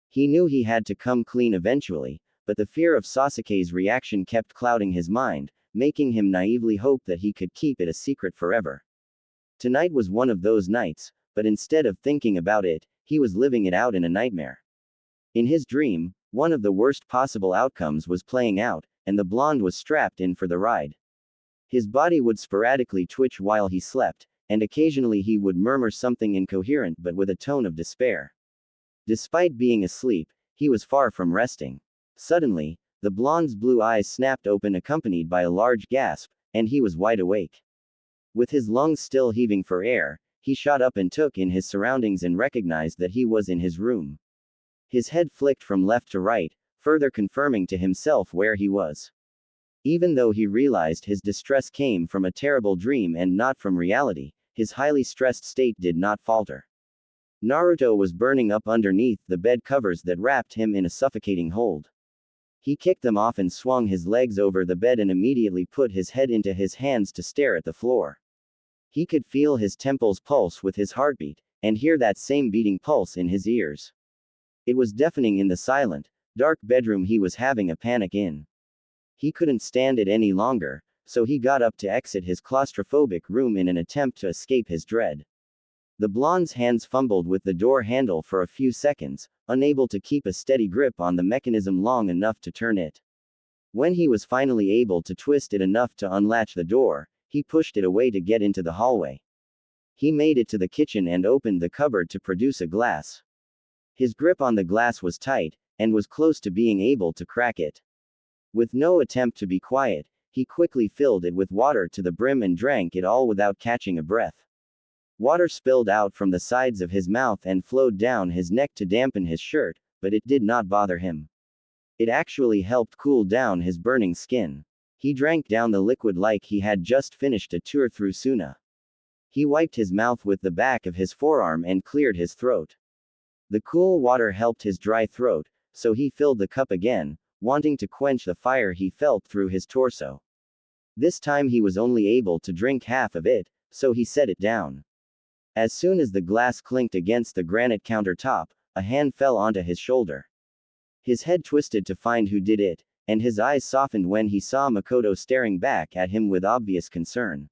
He knew he had to come clean eventually, but the fear of Sasuke's reaction kept clouding his mind, making him naively hope that he could keep it a secret forever. Tonight was one of those nights, but instead of thinking about it, he was living it out in a nightmare. In his dream, one of the worst possible outcomes was playing out, and the blonde was strapped in for the ride. His body would sporadically twitch while he slept, and occasionally he would murmur something incoherent but with a tone of despair. Despite being asleep, he was far from resting. Suddenly, the blonde's blue eyes snapped open accompanied by a large gasp, and he was wide awake. With his lungs still heaving for air, he shot up and took in his surroundings and recognized that he was in his room. His head flicked from left to right, further confirming to himself where he was. Even though he realized his distress came from a terrible dream and not from reality, his highly stressed state did not falter. Naruto was burning up underneath the bed covers that wrapped him in a suffocating hold. He kicked them off and swung his legs over the bed and immediately put his head into his hands to stare at the floor. He could feel his temples pulse with his heartbeat, and hear that same beating pulse in his ears. It was deafening in the silent, dark bedroom he was having a panic in. He couldn't stand it any longer, so he got up to exit his claustrophobic room in an attempt to escape his dread. The blonde's hands fumbled with the door handle for a few seconds, unable to keep a steady grip on the mechanism long enough to turn it. When he was finally able to twist it enough to unlatch the door, he pushed it away to get into the hallway. He made it to the kitchen and opened the cupboard to produce a glass. His grip on the glass was tight, and was close to being able to crack it. With no attempt to be quiet, he quickly filled it with water to the brim and drank it all without catching a breath. Water spilled out from the sides of his mouth and flowed down his neck to dampen his shirt, but it did not bother him. It actually helped cool down his burning skin. He drank down the liquid like he had just finished a tour through Suna. He wiped his mouth with the back of his forearm and cleared his throat. The cool water helped his dry throat, so he filled the cup again, wanting to quench the fire he felt through his torso. This time he was only able to drink half of it, so he set it down. As soon as the glass clinked against the granite countertop, a hand fell onto his shoulder. His head twisted to find who did it, and his eyes softened when he saw Mikoto staring back at him with obvious concern.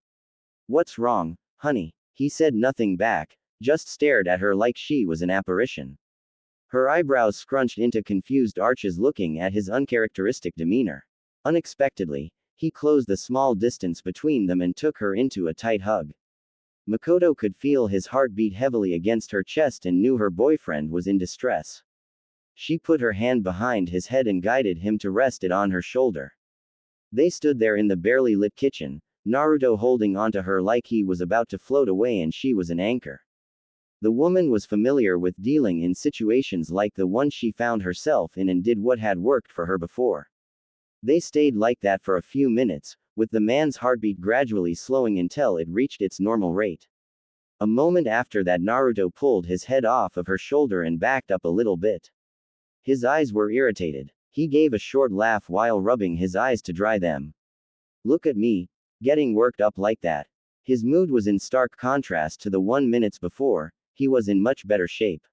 "What's wrong, honey?" He said nothing back, just stared at her like she was an apparition. Her eyebrows scrunched into confused arches looking at his uncharacteristic demeanor. Unexpectedly, he closed the small distance between them and took her into a tight hug. Mikoto could feel his heart beat heavily against her chest and knew her boyfriend was in distress. She put her hand behind his head and guided him to rest it on her shoulder. They stood there in the barely lit kitchen, Naruto holding onto her like he was about to float away and she was an anchor. The woman was familiar with dealing in situations like the one she found herself in and did what had worked for her before. They stayed like that for a few minutes, with the man's heartbeat gradually slowing until it reached its normal rate. A moment after that, Naruto pulled his head off of her shoulder and backed up a little bit. His eyes were irritated. He gave a short laugh while rubbing his eyes to dry them. "Look at me, getting worked up like that." His mood was in stark contrast to the 1 minute before. He was in much better shape.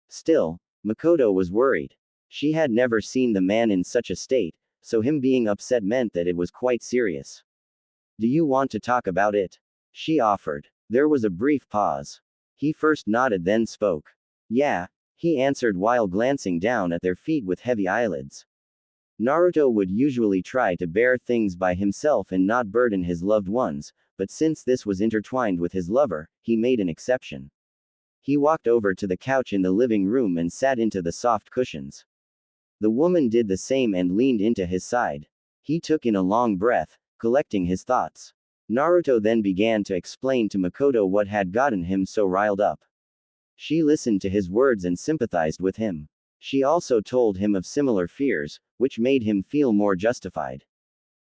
Still, Mikoto was worried. She had never seen the man in such a state, so him being upset meant that it was quite serious. "Do you want to talk about it?" she offered. There was a brief pause. He first nodded then spoke. "Yeah," he answered while glancing down at their feet with heavy eyelids. Naruto would usually try to bear things by himself and not burden his loved ones, but since this was intertwined with his lover, he made an exception. He walked over to the couch in the living room and sat into the soft cushions. The woman did the same and leaned into his side. He took in a long breath, collecting his thoughts. Naruto then began to explain to Mikoto what had gotten him so riled up. She listened to his words and sympathized with him. She also told him of similar fears, which made him feel more justified.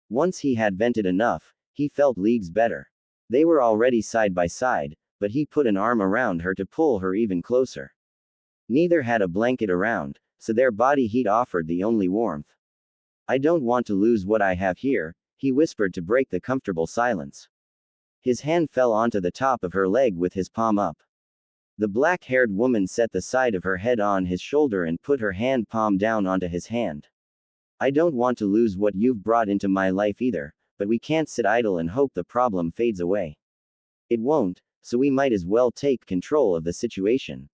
Once he had vented enough, he felt leagues better. They were already side by side, but he put an arm around her to pull her even closer. Neither had a blanket around, so their body heat offered the only warmth. "I don't want to lose what I have here," he whispered to break the comfortable silence. His hand fell onto the top of her leg with his palm up. The black-haired woman set the side of her head on his shoulder and put her hand palm down onto his hand. "I don't want to lose what you've brought into my life either, but we can't sit idle and hope the problem fades away. It won't, so we might as well take control of the situation.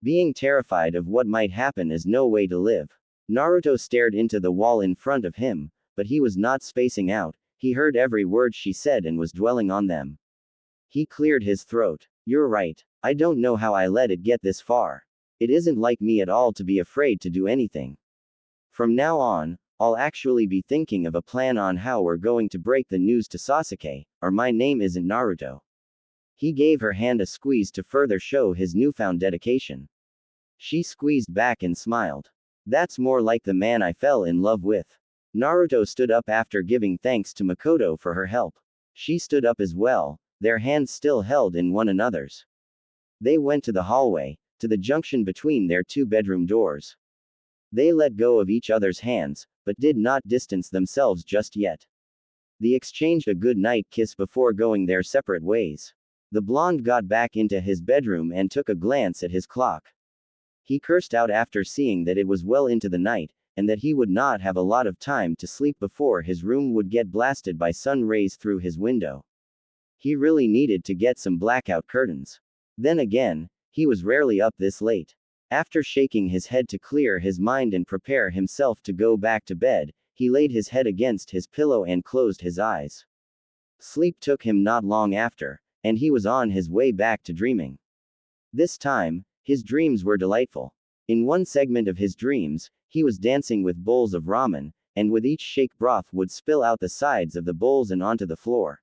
Being terrified of what might happen is no way to live." Naruto stared into the wall in front of him, but he was not spacing out. He heard every word she said and was dwelling on them. He cleared his throat. "You're right. I don't know how I let it get this far. It isn't like me at all to be afraid to do anything. From now on, I'll actually be thinking of a plan on how we're going to break the news to Sasuke, or my name isn't Naruto." He gave her hand a squeeze to further show his newfound dedication. She squeezed back and smiled. "That's more like the man I fell in love with." Naruto stood up after giving thanks to Mikoto for her help. She stood up as well, their hands still held in one another's. They went to the hallway, to the junction between their two bedroom doors. They let go of each other's hands, but did not distance themselves just yet. They exchanged a good night kiss before going their separate ways. The blonde got back into his bedroom and took a glance at his clock. He cursed out after seeing that it was well into the night, and that he would not have a lot of time to sleep before his room would get blasted by sun rays through his window. He really needed to get some blackout curtains. Then again, he was rarely up this late. After shaking his head to clear his mind and prepare himself to go back to bed, he laid his head against his pillow and closed his eyes. Sleep took him not long after, and he was on his way back to dreaming. This time, his dreams were delightful. In one segment of his dreams, he was dancing with bowls of ramen, and with each shake broth would spill out the sides of the bowls and onto the floor.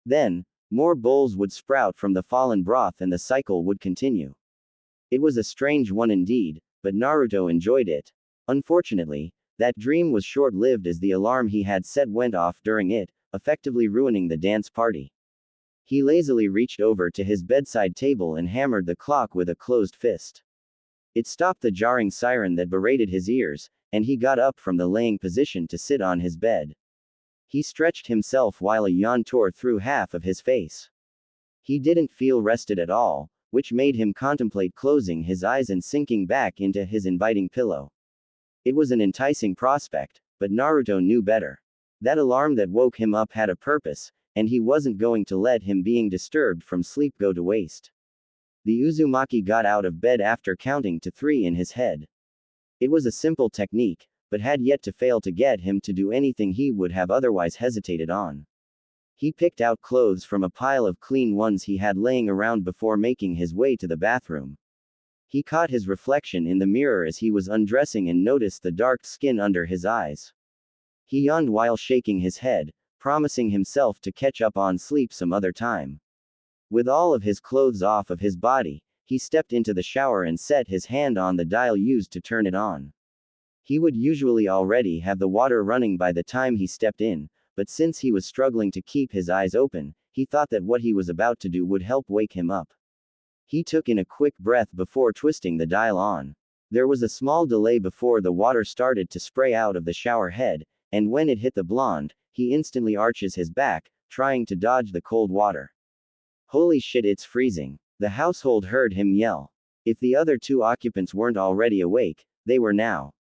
Then, more bowls would sprout from the fallen broth and the cycle would continue. It was a strange one indeed, but Naruto enjoyed it. Unfortunately, that dream was short-lived as the alarm he had set went off during it, effectively ruining the dance party. He lazily reached over to his bedside table and hammered the clock with a closed fist. It stopped the jarring siren that berated his ears, and he got up from the laying position to sit on his bed. He stretched himself while a yawn tore through half of his face. He didn't feel rested at all, which made him contemplate closing his eyes and sinking back into his inviting pillow. It was an enticing prospect, but Naruto knew better. That alarm that woke him up had a purpose, and he wasn't going to let him being disturbed from sleep go to waste. The Uzumaki got out of bed after counting to 3 in his head. It was a simple technique, but had yet to fail to get him to do anything he would have otherwise hesitated on. He picked out clothes from a pile of clean ones he had laying around before making his way to the bathroom. He caught his reflection in the mirror as he was undressing and noticed the dark skin under his eyes. He yawned while shaking his head, promising himself to catch up on sleep some other time. With all of his clothes off of his body, he stepped into the shower and set his hand on the dial used to turn it on. He would usually already have the water running by the time he stepped in, but since he was struggling to keep his eyes open, he thought that what he was about to do would help wake him up. He took in a quick breath before twisting the dial on. There was a small delay before the water started to spray out of the shower head, and when it hit the blonde, he instantly arches his back, trying to dodge the cold water. Holy shit, it's freezing. The household heard him yell. If the other 2 occupants weren't already awake, they were now.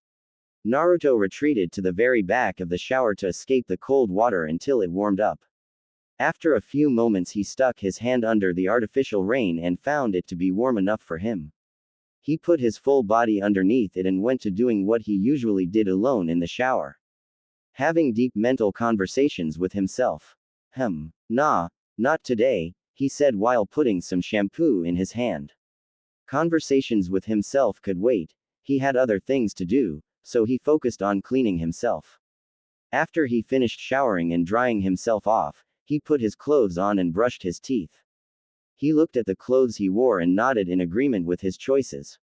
Naruto retreated to the very back of the shower to escape the cold water until it warmed up. After a few moments he stuck his hand under the artificial rain and found it to be warm enough for him. He put his full body underneath it and went to doing what he usually did alone in the shower. Having deep mental conversations with himself. Nah, not today, he said while putting some shampoo in his hand. Conversations with himself could wait, he had other things to do, so he focused on cleaning himself. After he finished showering and drying himself off, he put his clothes on and brushed his teeth. He looked at the clothes he wore and nodded in agreement with his choices.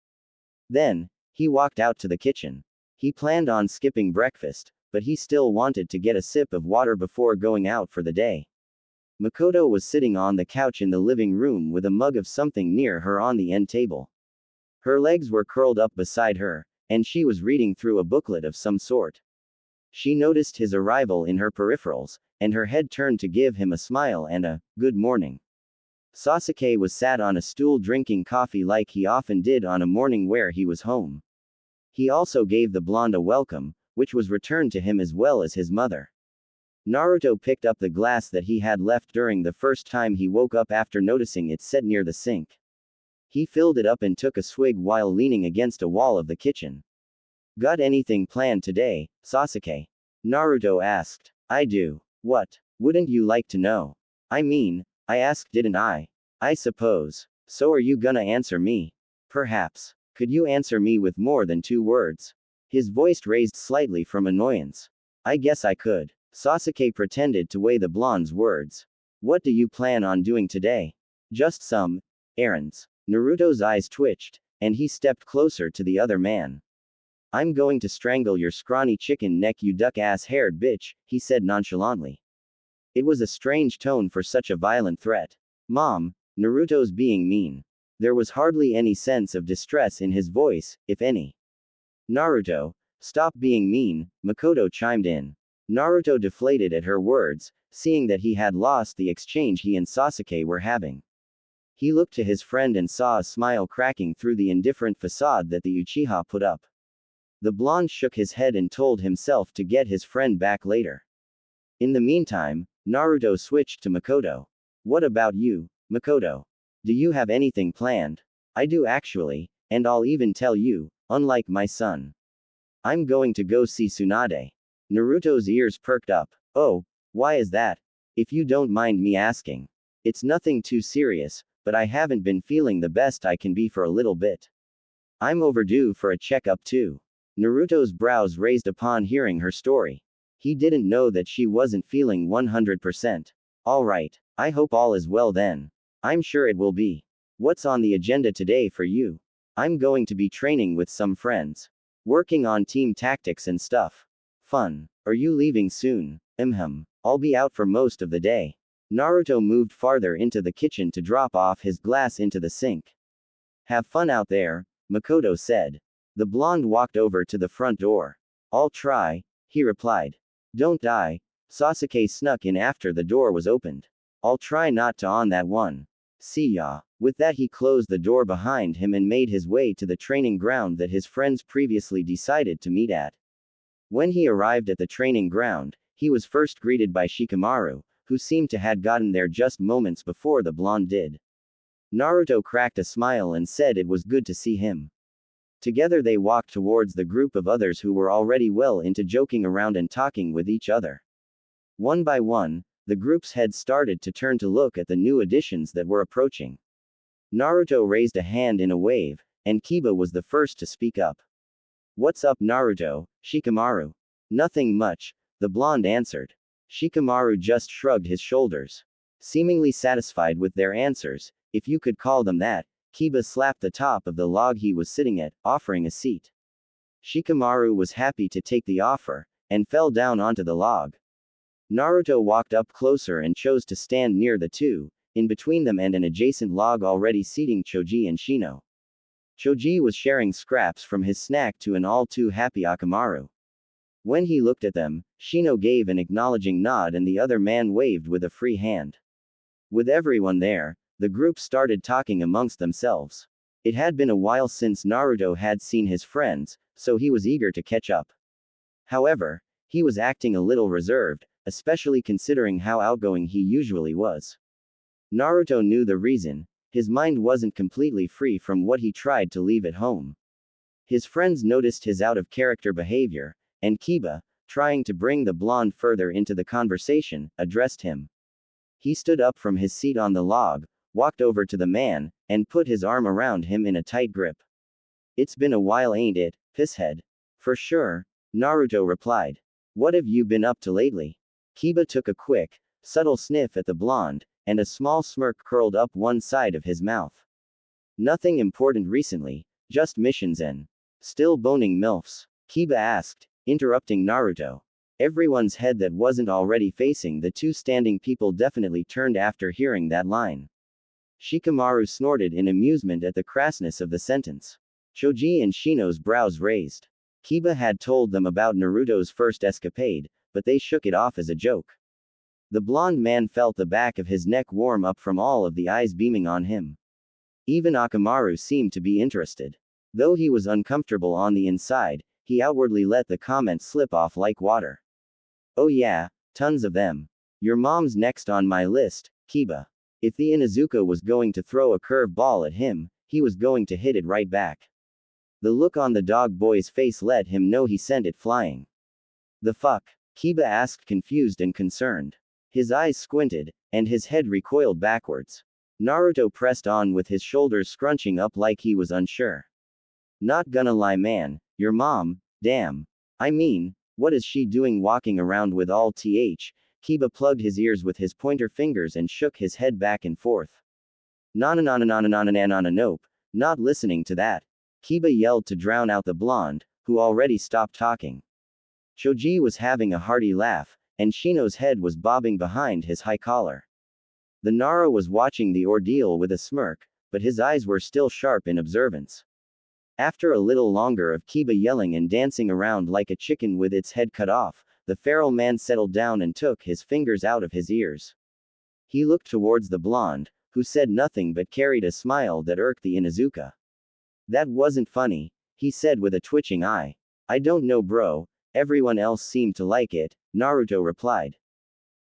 Then, he walked out to the kitchen. He planned on skipping breakfast, but he still wanted to get a sip of water before going out for the day. Mikoto was sitting on the couch in the living room with a mug of something near her on the end table. Her legs were curled up beside her, and she was reading through a booklet of some sort. She noticed his arrival in her peripherals, and her head turned to give him a smile and a good morning. Sasuke was sat on a stool drinking coffee like he often did on a morning where he was home. He also gave the blonde a welcome, which was returned to him as well as his mother. Naruto picked up the glass that he had left during the first time he woke up after noticing it set near the sink. He filled it up and took a swig while leaning against a wall of the kitchen. Got anything planned today, Sasuke? Naruto asked. I do. What? Wouldn't you like to know? I mean, I asked, didn't I? I suppose. So are you gonna answer me? Perhaps. Could you answer me with more than 2 words? His voice raised slightly from annoyance. I guess I could. Sasuke pretended to weigh the blonde's words. What do you plan on doing today? Just some errands. Naruto's eyes twitched, and he stepped closer to the other man. I'm going to strangle your scrawny chicken neck, you duck-ass-haired bitch, he said nonchalantly. It was a strange tone for such a violent threat. Mom, Naruto's being mean. There was hardly any sense of distress in his voice, if any. Naruto, stop being mean, Mikoto chimed in. Naruto deflated at her words, seeing that he had lost the exchange he and Sasuke were having. He looked to his friend and saw a smile cracking through the indifferent facade that the Uchiha put up. The blonde shook his head and told himself to get his friend back later. In the meantime, Naruto switched to Mikoto. What about you, Mikoto? Do you have anything planned? I do actually, and I'll even tell you, unlike my son. I'm going to go see Tsunade. Naruto's ears perked up. Oh, why is that? If you don't mind me asking. It's nothing too serious, but I haven't been feeling the best I can be for a little bit. I'm overdue for a checkup too. Naruto's brows raised upon hearing her story. He didn't know that she wasn't feeling 100%. Alright, I hope all is well then. I'm sure it will be. What's on the agenda today for you? I'm going to be training with some friends. Working on team tactics and stuff. Fun. Are you leaving soon? I'll be out for most of the day. Naruto moved farther into the kitchen to drop off his glass into the sink. Have fun out there, Mikoto said. The blonde walked over to the front door. I'll try, he replied. Don't die. Sasuke snuck in after the door was opened. I'll try not to on that one. See ya. With that, he closed the door behind him and made his way to the training ground that his friends previously decided to meet at. When he arrived at the training ground, he was first greeted by Shikamaru, who seemed to had gotten there just moments before the blonde did. Naruto cracked a smile and said it was good to see him. Together they walked towards the group of others who were already well into joking around and talking with each other. One by one, the group's heads started to turn to look at the new additions that were approaching. Naruto raised a hand in a wave, and Kiba was the first to speak up. "What's up, Naruto, Shikamaru?" "Nothing much," the blonde answered. Shikamaru just shrugged his shoulders. Seemingly satisfied with their answers, if you could call them that, Kiba slapped the top of the log he was sitting at, offering a seat. Shikamaru was happy to take the offer, and fell down onto the log. Naruto walked up closer and chose to stand near the two, in between them and an adjacent log already seating Choji and Shino. Choji was sharing scraps from his snack to an all-too-happy Akamaru. When he looked at them, Shino gave an acknowledging nod and the other man waved with a free hand. With everyone there, the group started talking amongst themselves. It had been a while since Naruto had seen his friends, so he was eager to catch up. However, he was acting a little reserved, especially considering how outgoing he usually was. Naruto knew the reason: his mind wasn't completely free from what he tried to leave at home. His friends noticed his out-of-character behavior, and Kiba, trying to bring the blonde further into the conversation, addressed him. He stood up from his seat on the log, walked over to the man, and put his arm around him in a tight grip. "It's been a while, ain't it, pisshead?" "For sure," Naruto replied. "What have you been up to lately?" Kiba took a quick, subtle sniff at the blonde, and a small smirk curled up one side of his mouth. "Nothing important recently, just missions and still boning MILFs," Kiba asked, interrupting Naruto. Everyone's head that wasn't already facing the two standing people definitely turned after hearing that line. Shikamaru snorted in amusement at the crassness of the sentence. Choji and Shino's brows raised. Kiba had told them about Naruto's first escapade, but they shook it off as a joke. The blonde man felt the back of his neck warm up from all of the eyes beaming on him. Even Akamaru seemed to be interested. Though he was uncomfortable on the inside, he outwardly let the comment slip off like water. "Oh yeah, tons of them. Your mom's next on my list, Kiba." If the Inuzuka was going to throw a curve ball at him, he was going to hit it right back. The look on the dog boy's face let him know he sent it flying. "The fuck?" Kiba asked, confused and concerned. His eyes squinted, and his head recoiled backwards. Naruto pressed on with his shoulders scrunching up like he was unsure. "Not gonna lie, man, your mom, damn. I mean, what is she doing walking around with all th?" Kiba plugged his ears with his pointer fingers and shook his head back and forth. Nope, not listening to that," Kiba yelled to drown out the blonde, who already stopped talking. Choji was having a hearty laugh, and Shino's head was bobbing behind his high collar. The Nara was watching the ordeal with a smirk, but his eyes were still sharp in observance. After a little longer of Kiba yelling and dancing around like a chicken with its head cut off, the feral man settled down and took his fingers out of his ears. He looked towards the blonde, who said nothing but carried a smile that irked the Inuzuka. "That wasn't funny," he said with a twitching eye. "I don't know, bro, everyone else seemed to like it," Naruto replied.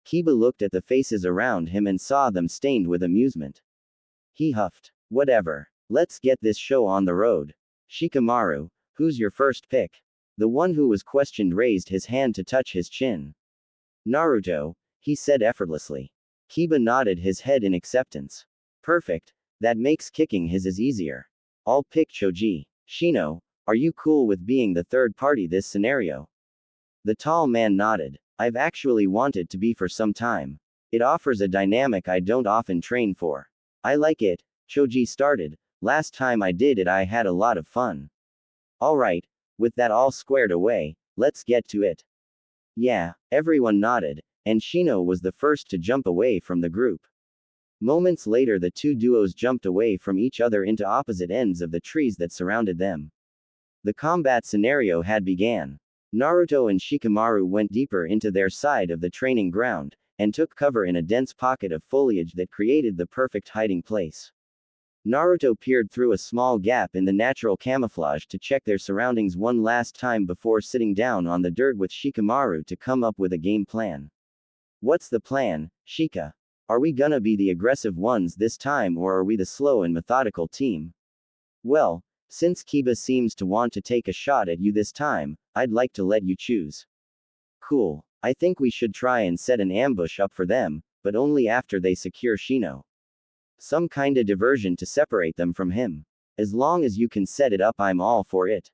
Kiba looked at the faces around him and saw them stained with amusement. He huffed. "Whatever. Let's get this show on the road. Shikamaru, who's your first pick?" The one who was questioned raised his hand to touch his chin. "Naruto," he said effortlessly. Kiba nodded his head in acceptance. "Perfect. That makes kicking his as easier. I'll pick Choji. Shino, are you cool with being the third party this scenario?" The tall man nodded. "I've actually wanted to be for some time. It offers a dynamic I don't often train for. I like it," Choji started. "Last time I did it I had a lot of fun." "Alright, with that all squared away, let's get to it." "Yeah," everyone nodded, and Shino was the first to jump away from the group. Moments later the two duos jumped away from each other into opposite ends of the trees that surrounded them. The combat scenario had began. Naruto and Shikamaru went deeper into their side of the training ground, and took cover in a dense pocket of foliage that created the perfect hiding place. Naruto peered through a small gap in the natural camouflage to check their surroundings one last time before sitting down on the dirt with Shikamaru to come up with a game plan. What's the plan, Shika? Are we gonna be the aggressive ones this time or are we the slow and methodical team? Well, since Kiba seems to want to take a shot at you this time, I'd like to let you choose. Cool. I think we should try and set an ambush up for them, but only after they secure Shino. Some kinda diversion to separate them from him. As long as you can set it up, I'm all for it.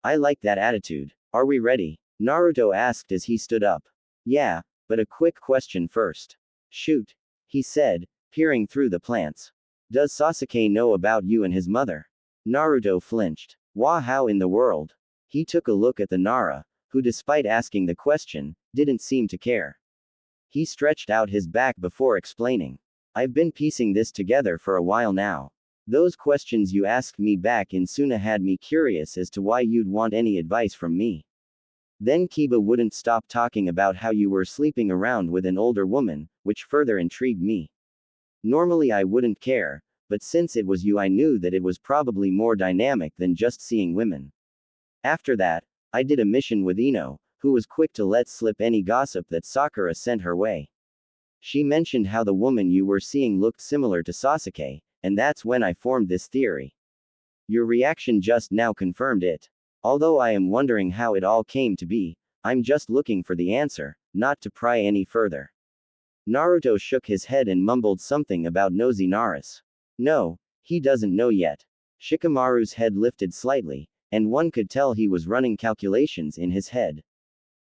I like that attitude. Are we ready? Naruto asked as he stood up. Yeah, but a quick question first. Shoot, he said, peering through the plants. Does Sasuke know about you and his mother? Naruto flinched. Wah, how in the world? He took a look at the Nara, who despite asking the question, didn't seem to care. He stretched out his back before explaining. I've been piecing this together for a while now. Those questions you asked me back in Suna had me curious as to why you'd want any advice from me. Then Kiba wouldn't stop talking about how you were sleeping around with an older woman, which further intrigued me. Normally I wouldn't care, but since it was you I knew that it was probably more dynamic than just seeing women. After that, I did a mission with Ino, who was quick to let slip any gossip that Sakura sent her way. She mentioned how the woman you were seeing looked similar to Sasuke, and that's when I formed this theory. Your reaction just now confirmed it. Although I am wondering how it all came to be, I'm just looking for the answer, not to pry any further. Naruto shook his head and mumbled something about nosy Naras. No, he doesn't know yet. Shikamaru's head lifted slightly, and one could tell he was running calculations in his head.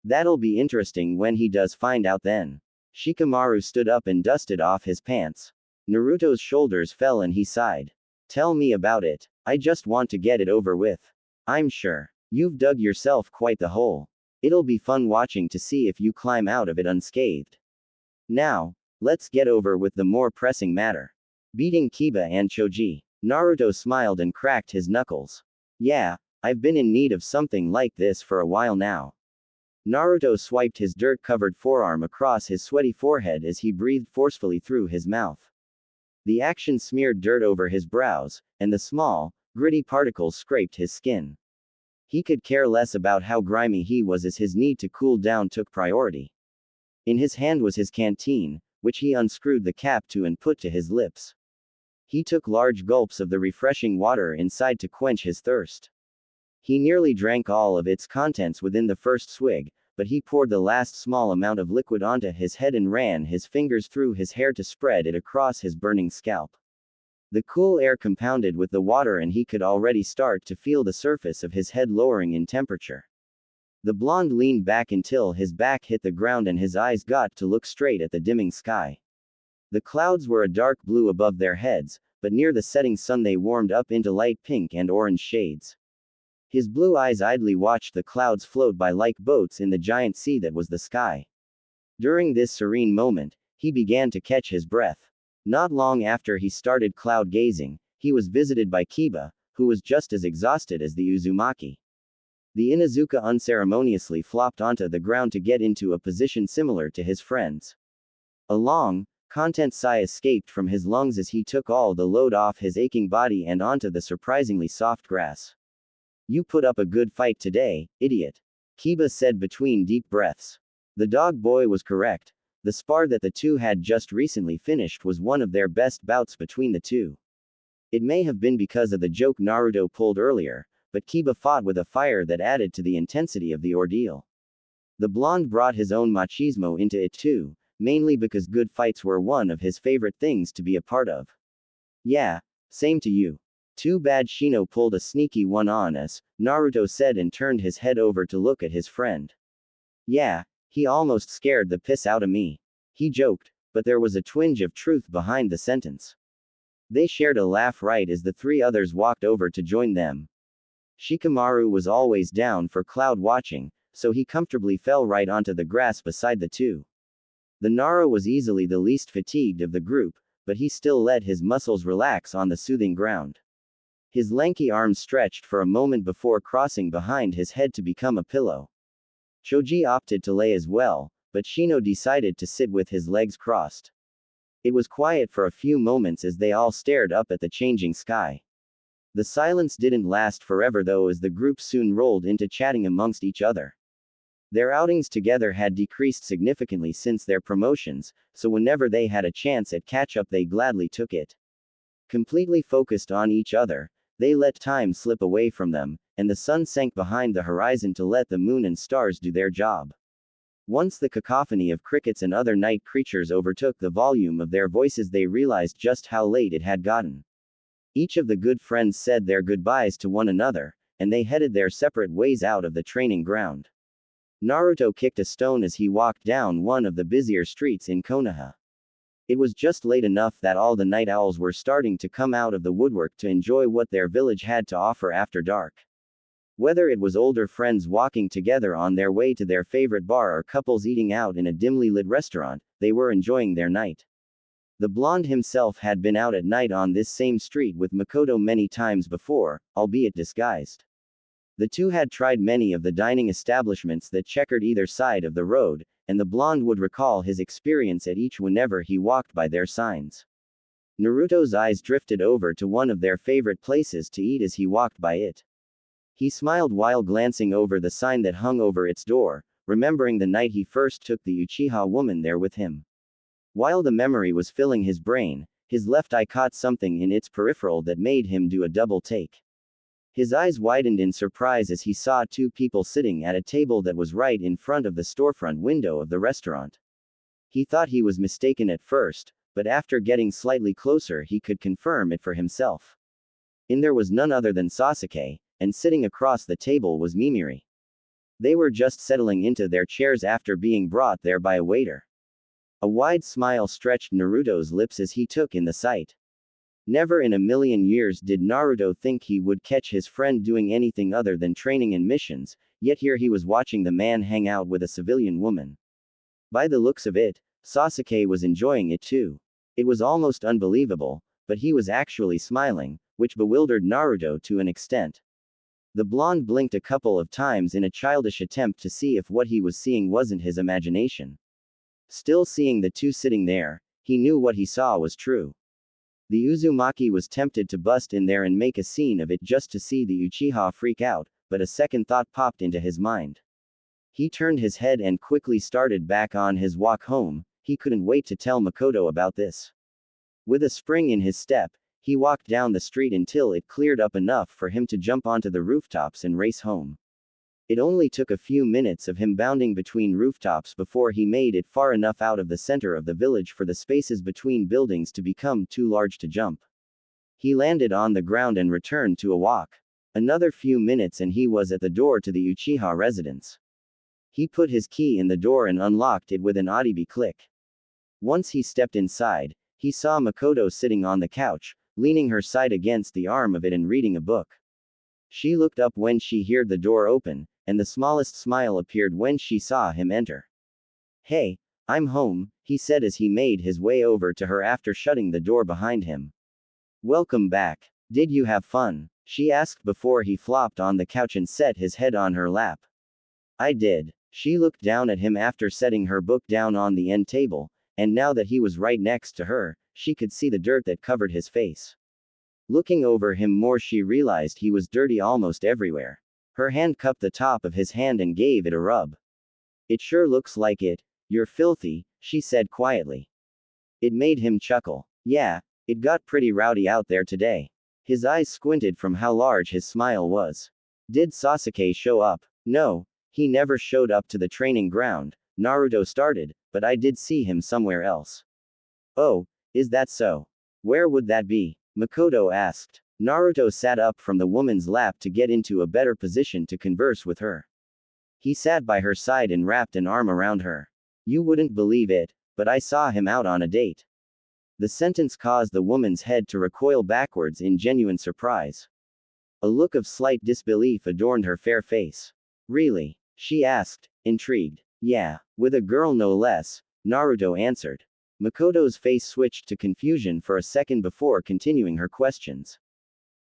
That'll be interesting when he does find out then. Shikamaru stood up and dusted off his pants. Naruto's shoulders fell and he sighed. Tell me about it. I just want to get it over with. I'm sure. You've dug yourself quite the hole. It'll be fun watching to see if you climb out of it unscathed. Now, let's get over with the more pressing matter. Beating Kiba and Choji. Naruto smiled and cracked his knuckles. Yeah, I've been in need of something like this for a while now. Naruto swiped his dirt-covered forearm across his sweaty forehead as he breathed forcefully through his mouth. The action smeared dirt over his brows, and the small, gritty particles scraped his skin. He could care less about how grimy he was as his need to cool down took priority. In his hand was his canteen, which he unscrewed the cap to and put to his lips. He took large gulps of the refreshing water inside to quench his thirst. He nearly drank all of its contents within the first swig, but he poured the last small amount of liquid onto his head and ran his fingers through his hair to spread it across his burning scalp. The cool air compounded with the water and he could already start to feel the surface of his head lowering in temperature. The blonde leaned back until his back hit the ground and his eyes got to look straight at the dimming sky. The clouds were a dark blue above their heads, but near the setting sun they warmed up into light pink and orange shades. His blue eyes idly watched the clouds float by like boats in the giant sea that was the sky. During this serene moment, he began to catch his breath. Not long after he started cloud gazing, he was visited by Kiba, who was just as exhausted as the Uzumaki. The Inuzuka unceremoniously flopped onto the ground to get into a position similar to his friend's. A long, content sigh escaped from his lungs as he took all the load off his aching body and onto the surprisingly soft grass. You put up a good fight today, idiot. Kiba said between deep breaths. The dog boy was correct. The spar that the two had just recently finished was one of their best bouts between the two. It may have been because of the joke Naruto pulled earlier, but Kiba fought with a fire that added to the intensity of the ordeal. The blonde brought his own machismo into it too, mainly because good fights were one of his favorite things to be a part of. Yeah, same to you. Too bad Shino pulled a sneaky one on us, Naruto said and turned his head over to look at his friend. Yeah, he almost scared the piss out of me. He joked, but there was a twinge of truth behind the sentence. They shared a laugh right as the three others walked over to join them. Shikamaru was always down for cloud watching, so he comfortably fell right onto the grass beside the two. The Nara was easily the least fatigued of the group, but he still let his muscles relax on the soothing ground. His lanky arms stretched for a moment before crossing behind his head to become a pillow. Choji opted to lay as well, but Shino decided to sit with his legs crossed. It was quiet for a few moments as they all stared up at the changing sky. The silence didn't last forever though, as the group soon rolled into chatting amongst each other. Their outings together had decreased significantly since their promotions, so whenever they had a chance at catch-up they gladly took it. Completely focused on each other, they let time slip away from them, and the sun sank behind the horizon to let the moon and stars do their job. Once the cacophony of crickets and other night creatures overtook the volume of their voices, they realized just how late it had gotten. Each of the good friends said their goodbyes to one another, and they headed their separate ways out of the training ground. Naruto kicked a stone as he walked down one of the busier streets in Konoha. It was just late enough that all the night owls were starting to come out of the woodwork to enjoy what their village had to offer after dark. Whether it was older friends walking together on their way to their favorite bar or couples eating out in a dimly lit restaurant, they were enjoying their night. The blonde himself had been out at night on this same street with Mikoto many times before, albeit disguised. The two had tried many of the dining establishments that checkered either side of the road, and the blonde would recall his experience at each whenever he walked by their signs. Naruto's eyes drifted over to one of their favorite places to eat as he walked by it. He smiled while glancing over the sign that hung over its door, remembering the night he first took the Uchiha woman there with him. While the memory was filling his brain, his left eye caught something in its peripheral that made him do a double take. His eyes widened in surprise as he saw two people sitting at a table that was right in front of the storefront window of the restaurant. He thought he was mistaken at first, but after getting slightly closer he could confirm it for himself. In there was none other than Sasuke, and sitting across the table was Mimiri. They were just settling into their chairs after being brought there by a waiter. A wide smile stretched Naruto's lips as he took in the sight. Never in a million years did Naruto think he would catch his friend doing anything other than training and missions, yet here he was watching the man hang out with a civilian woman. By the looks of it, Sasuke was enjoying it too. It was almost unbelievable, but he was actually smiling, which bewildered Naruto to an extent. The blonde blinked a couple of times in a childish attempt to see if what he was seeing wasn't his imagination. Still seeing the two sitting there, he knew what he saw was true. The Uzumaki was tempted to bust in there and make a scene of it just to see the Uchiha freak out, but a second thought popped into his mind. He turned his head and quickly started back on his walk home. He couldn't wait to tell Mikoto about this. With a spring in his step, he walked down the street until it cleared up enough for him to jump onto the rooftops and race home. It only took a few minutes of him bounding between rooftops before he made it far enough out of the center of the village for the spaces between buildings to become too large to jump. He landed on the ground and returned to a walk. Another few minutes and he was at the door to the Uchiha residence. He put his key in the door and unlocked it with an audible click. Once he stepped inside, he saw Mikoto sitting on the couch, leaning her side against the arm of it and reading a book. She looked up when she heard the door open, and the smallest smile appeared when she saw him enter. "Hey, I'm home," he said as he made his way over to her after shutting the door behind him. "Welcome back. Did you have fun?" she asked before he flopped on the couch and set his head on her lap. "I did." She looked down at him after setting her book down on the end table, and now that he was right next to her, she could see the dirt that covered his face. Looking over him more, she realized he was dirty almost everywhere. Her hand cupped the top of his hand and gave it a rub. "It sure looks like it. You're filthy," she said quietly. It made him chuckle. "Yeah, it got pretty rowdy out there today." His eyes squinted from how large his smile was. "Did Sasuke show up?" "No, he never showed up to the training ground," Naruto started, "but I did see him somewhere else." "Oh, is that so? Where would that be?" Mikoto asked. Naruto sat up from the woman's lap to get into a better position to converse with her. He sat by her side and wrapped an arm around her. "You wouldn't believe it, but I saw him out on a date." The sentence caused the woman's head to recoil backwards in genuine surprise. A look of slight disbelief adorned her fair face. "Really?" she asked, intrigued. "Yeah, with a girl no less," Naruto answered. Mikoto's face switched to confusion for a second before continuing her questions.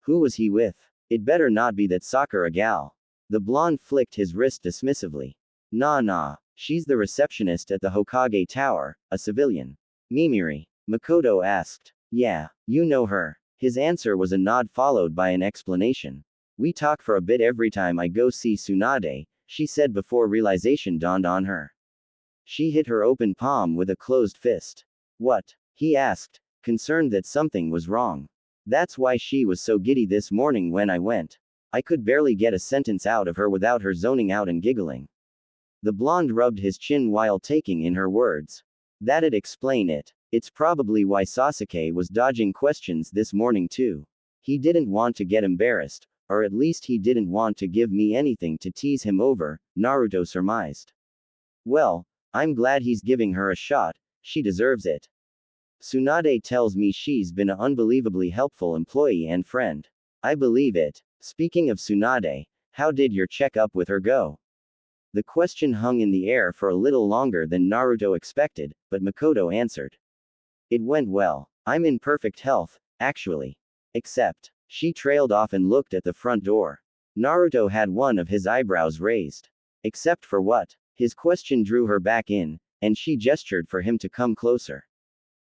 "Who was he with? It better not be that Sakura gal." The blonde flicked his wrist dismissively. Nah, she's the receptionist at the Hokage Tower, a civilian. Mimiri. Mikoto asked. Yeah, you know her. His answer was a nod followed by an explanation. We talk for a bit every time I go see Tsunade, she said before realization dawned on her. She hit her open palm with a closed fist. What? He asked, concerned that something was wrong. That's why she was so giddy this morning when I went. I could barely get a sentence out of her without her zoning out and giggling. The blonde rubbed his chin while taking in her words. That'd explain it. It's probably why Sasuke was dodging questions this morning too. He didn't want to get embarrassed, or at least he didn't want to give me anything to tease him over, Naruto surmised. Well, I'm glad he's giving her a shot, she deserves it. Tsunade tells me she's been an unbelievably helpful employee and friend. I believe it. Speaking of Tsunade, how did your checkup with her go? The question hung in the air for a little longer than Naruto expected, but Mikoto answered. It went well. I'm in perfect health, actually. Except, she trailed off and looked at the front door. Naruto had one of his eyebrows raised. Except for what? His question drew her back in, and she gestured for him to come closer.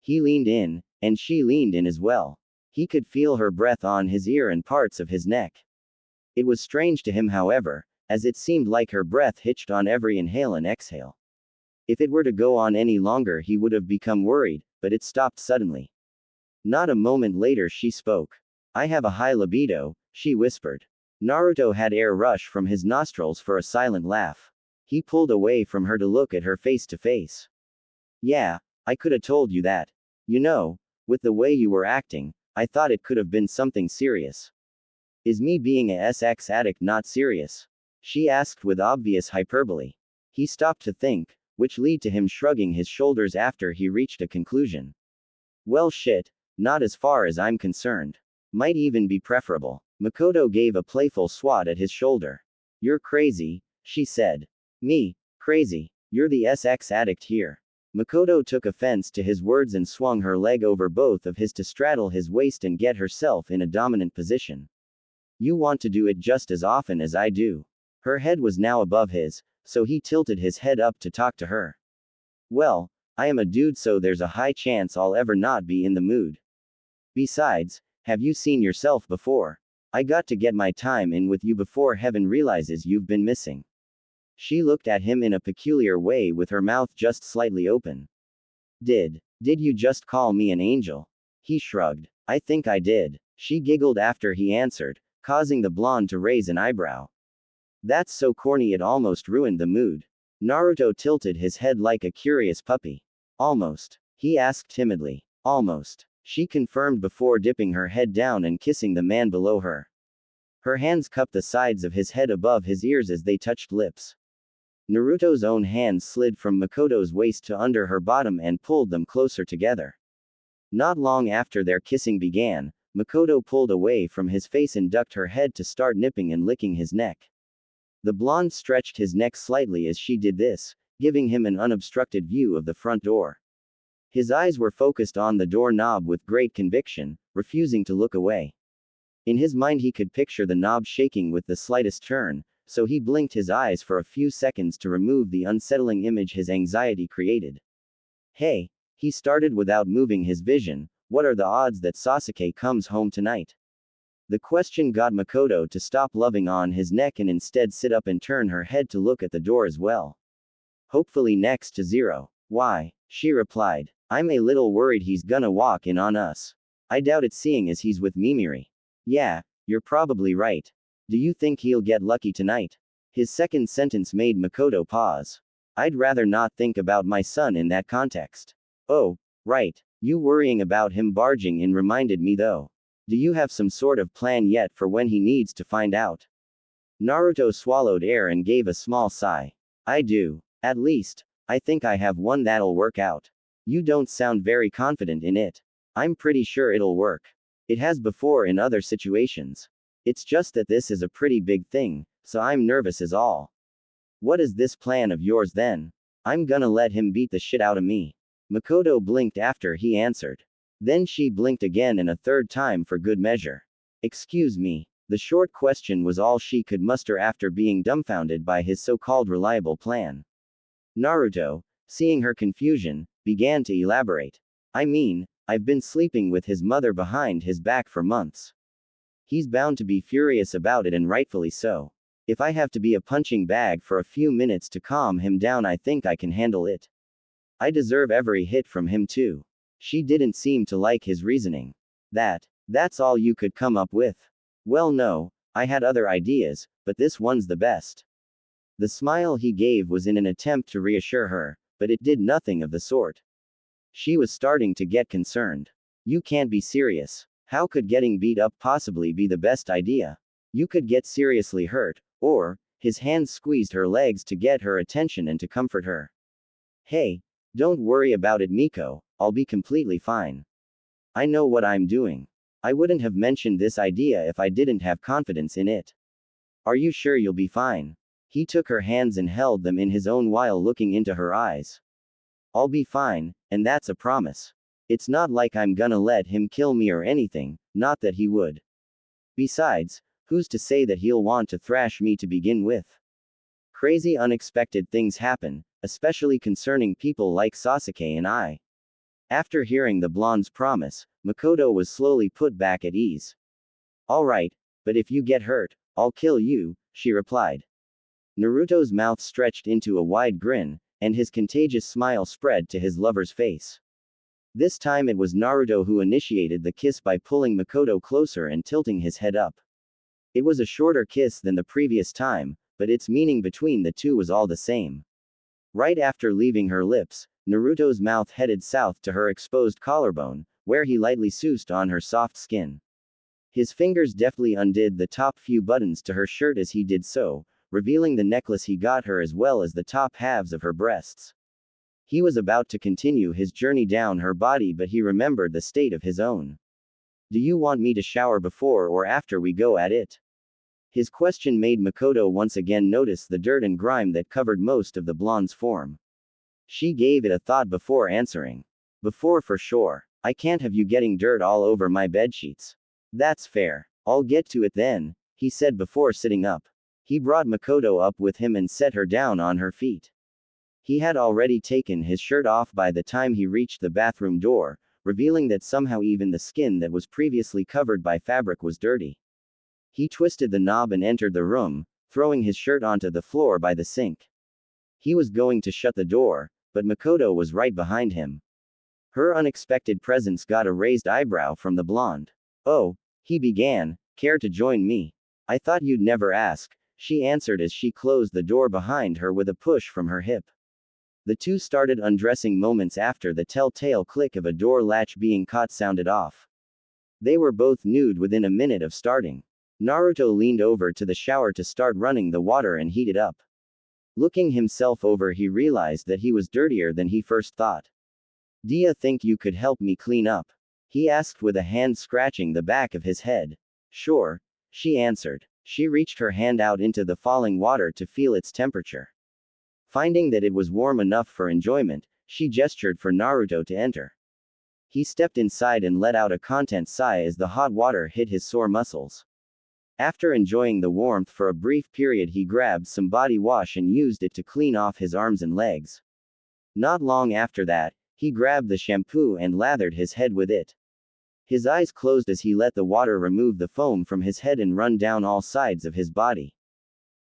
He leaned in, and she leaned in as well. He could feel her breath on his ear and parts of his neck. It was strange to him, however, as it seemed like her breath hitched on every inhale and exhale. If it were to go on any longer, he would have become worried, but it stopped suddenly. Not a moment later, she spoke. I have a high libido, she whispered. Naruto had air rush from his nostrils for a silent laugh. He pulled away from her to look at her face to face. Yeah, I could have told you that. You know, with the way you were acting, I thought it could have been something serious. Is me being a SX addict not serious? She asked with obvious hyperbole. He stopped to think, which led to him shrugging his shoulders after he reached a conclusion. Well shit, not as far as I'm concerned. Might even be preferable. Mikoto gave a playful swat at his shoulder. You're crazy, she said. Me? Crazy? You're the SX addict here. Mikoto took offense to his words and swung her leg over both of his to straddle his waist and get herself in a dominant position. You want to do it just as often as I do. Her head was now above his, so he tilted his head up to talk to her. Well, I am a dude, so there's a high chance I'll ever not be in the mood. Besides, have you seen yourself before? I got to get my time in with you before heaven realizes you've been missing. She looked at him in a peculiar way with her mouth just slightly open. Did you just call me an angel? He shrugged. I think I did. She giggled after he answered, causing the blonde to raise an eyebrow. That's so corny it almost ruined the mood. Naruto tilted his head like a curious puppy. Almost. He asked timidly. Almost. She confirmed before dipping her head down and kissing the man below her. Her hands cupped the sides of his head above his ears as they touched lips. Naruto's own hands slid from Mikoto's waist to under her bottom and pulled them closer together. Not long after their kissing began, Mikoto pulled away from his face and ducked her head to start nipping and licking his neck. The blonde stretched his neck slightly as she did this, giving him an unobstructed view of the front door. His eyes were focused on the doorknob with great conviction, refusing to look away. In his mind he could picture the knob shaking with the slightest turn, so he blinked his eyes for a few seconds to remove the unsettling image his anxiety created. Hey, he started without moving his vision, what are the odds that Sasuke comes home tonight? The question got Mikoto to stop loving on his neck and instead sit up and turn her head to look at the door as well. Hopefully next to 0. Why? She replied. I'm a little worried he's gonna walk in on us. I doubt it seeing as he's with Mimiri. Yeah, you're probably right. Do you think he'll get lucky tonight? His second sentence made Mikoto pause. I'd rather not think about my son in that context. Oh, right. You worrying about him barging in reminded me though. Do you have some sort of plan yet for when he needs to find out? Naruto swallowed air and gave a small sigh. I do. At least, I think I have one that'll work out. You don't sound very confident in it. I'm pretty sure it'll work. It has before in other situations. It's just that this is a pretty big thing, so I'm nervous is all. What is this plan of yours then? I'm gonna let him beat the shit out of me. Mikoto blinked after he answered. Then she blinked again and a third time for good measure. Excuse me. The short question was all she could muster after being dumbfounded by his so-called reliable plan. Naruto, seeing her confusion, began to elaborate. I mean, I've been sleeping with his mother behind his back for months. He's bound to be furious about it, and rightfully so. If I have to be a punching bag for a few minutes to calm him down, I think I can handle it. I deserve every hit from him too. She didn't seem to like his reasoning. That's all you could come up with? Well, no, I had other ideas, but this one's the best. The smile he gave was in an attempt to reassure her, but it did nothing of the sort. She was starting to get concerned. You can't be serious. How could getting beat up possibly be the best idea? You could get seriously hurt, or, his hands squeezed her legs to get her attention and to comfort her. Hey, don't worry about it, Miko, I'll be completely fine. I know what I'm doing. I wouldn't have mentioned this idea if I didn't have confidence in it. Are you sure you'll be fine? He took her hands and held them in his own while looking into her eyes. I'll be fine, and that's a promise. It's not like I'm gonna let him kill me or anything, not that he would. Besides, who's to say that he'll want to thrash me to begin with? Crazy unexpected things happen, especially concerning people like Sasuke and I. After hearing the blonde's promise, Mikoto was slowly put back at ease. Alright, but if you get hurt, I'll kill you, she replied. Naruto's mouth stretched into a wide grin, and his contagious smile spread to his lover's face. This time it was Naruto who initiated the kiss by pulling Mikoto closer and tilting his head up. It was a shorter kiss than the previous time, but its meaning between the two was all the same. Right after leaving her lips, Naruto's mouth headed south to her exposed collarbone, where he lightly soused on her soft skin. His fingers deftly undid the top few buttons to her shirt as he did so, revealing the necklace he got her as well as the top halves of her breasts. He was about to continue his journey down her body, but he remembered the state of his own. Do you want me to shower before or after we go at it? His question made Mikoto once again notice the dirt and grime that covered most of the blonde's form. She gave it a thought before answering. Before for sure. I can't have you getting dirt all over my bedsheets. That's fair. I'll get to it then, he said before sitting up. He brought Mikoto up with him and set her down on her feet. He had already taken his shirt off by the time he reached the bathroom door, revealing that somehow even the skin that was previously covered by fabric was dirty. He twisted the knob and entered the room, throwing his shirt onto the floor by the sink. He was going to shut the door, but Mikoto was right behind him. Her unexpected presence got a raised eyebrow from the blonde. Oh, he began, care to join me? I thought you'd never ask, she answered as she closed the door behind her with a push from her hip. The two started undressing moments after the telltale click of a door latch being caught sounded off. They were both nude within a minute of starting. Naruto leaned over to the shower to start running the water and heat it up. Looking himself over, he realized that he was dirtier than he first thought. "D'ya think you could help me clean up?" he asked with a hand scratching the back of his head. "Sure," she answered. She reached her hand out into the falling water to feel its temperature. Finding that it was warm enough for enjoyment, she gestured for Naruto to enter. He stepped inside and let out a content sigh as the hot water hit his sore muscles. After enjoying the warmth for a brief period, he grabbed some body wash and used it to clean off his arms and legs. Not long after that, he grabbed the shampoo and lathered his head with it. His eyes closed as he let the water remove the foam from his head and run down all sides of his body.